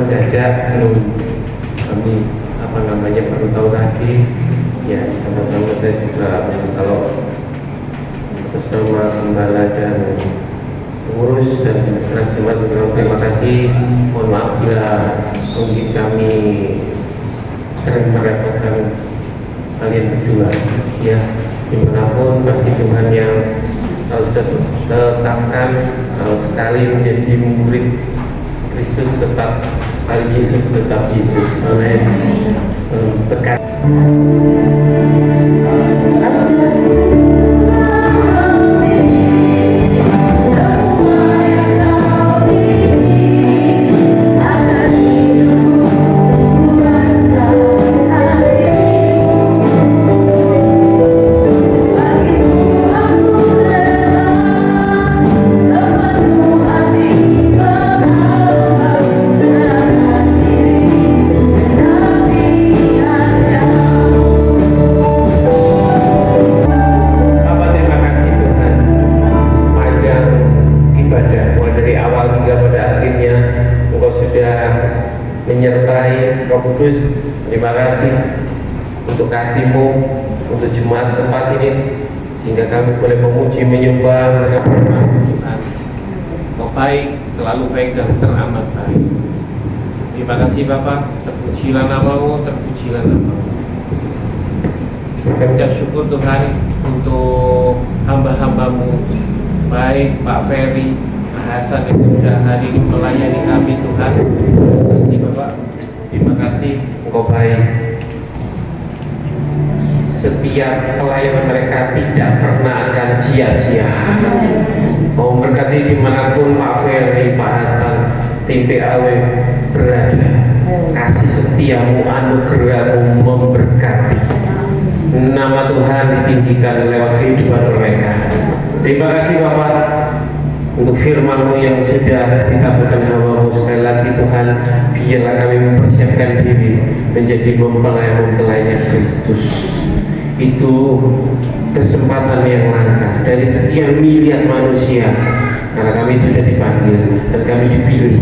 mendadak, belum kami baru tahu tadi. Ya, sama-sama saya juga kalau atas nama Gembala dan pengurus dan jemaat terima kasih. Mohon maaf bila mungkin kami sering merepotkan kalian berdua, ya, dimanapun masih Tuhan yang sudah tetapkan kalau sekali menjadi murid Kristus tetap, sekali Yesus tetap Yesus. Amin. Berkat. Menyertai Roh Kudus, terima kasih untuk kasih-Mu untuk jemaat tempat ini sehingga kami boleh memuji menyembah Tuhan. Kau baik, selalu baik dan teramat baik. Terima kasih Bapa, terpujilah nama-Mu, terpujilah nama-Mu. Kami ucap syukur Tuhan untuk hamba-hamba-Mu, baik Pak Ferry, Pak Hasan yang sudah hari ini melayani kami Tuhan. Bapak, terima kasih Engkau baik. Setiap pelayanan mereka tidak pernah akan sia-sia. Mau berkati dimanapun Pak Ferry, Pak Hasan, tim PAW berada, kasih setiamu, anugerahmu memberkati. Nama Tuhan ditinggikan lewat kehidupan mereka. Terima kasih Bapak untuk firman-Mu yang sudah ditaburkan hamba-Mu. Sekali lagi Tuhan, biarlah kami mempersiapkan diri menjadi mempelai-mempelainya Kristus. Itu kesempatan yang langka dari sekian miliar manusia, karena kami sudah dipanggil dan kami dipilih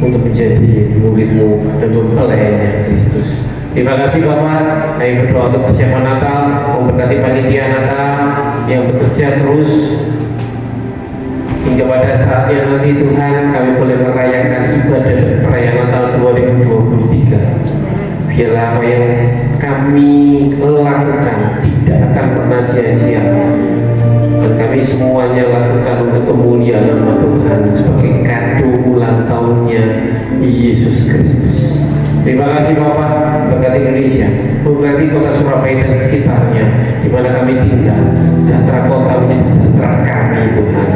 untuk menjadi murid-Mu dan mempelainya Kristus. Terima kasih Bapak. Kami berdoa untuk persiapan Natal, memberkati panitia Natal yang bekerja terus hingga pada saatnya nanti Tuhan kami boleh merayakan ibadah dan perayaan Natal 2023. Biarlah apa yang kami lakukan tidak akan pernah sia-sia, dan kami semuanya lakukan untuk kemuliaan nama Tuhan sebagai kado ulang tahunnya Yesus Kristus. Terima kasih Bapak, berkati Indonesia, berkati kota Surabaya dan sekitarnya di mana kami tinggal. Sejahtera kota menjadi sejahtera kami Tuhan,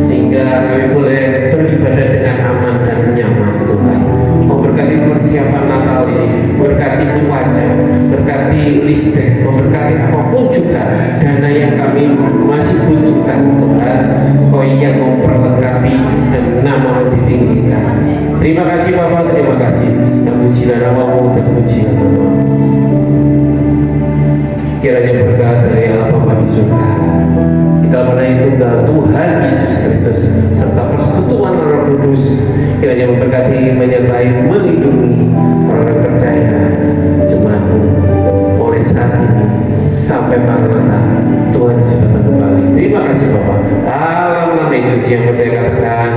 sehingga kami boleh beribadah dengan aman dan nyaman Tuhan. Memberkati persiapan Natal ini, berkati cuaca, berkati listrik, memberkati apapun juga dana yang kami masih butuhkan Tuhan. Kau yang memperlengkapi dan nama-Mu ditinggikan. Terima kasih Bapak, terima kasih. Terpujilah nama-Mu, terpujilah nama-Mu. Kiranya berkat dari Allah Bapa di surga, di dalam nama Tunggal Tuhan Yesus Kristus serta persekutuan Roh Kudus kiranya memberkati, menyertai, melindungi orang-orang percaya jemaat-Mu mulai saat ini sampai Maranatha Tuhan sudah datang kembali. Terima kasih Bapak. Dalam nama Yesus yang percaya katakan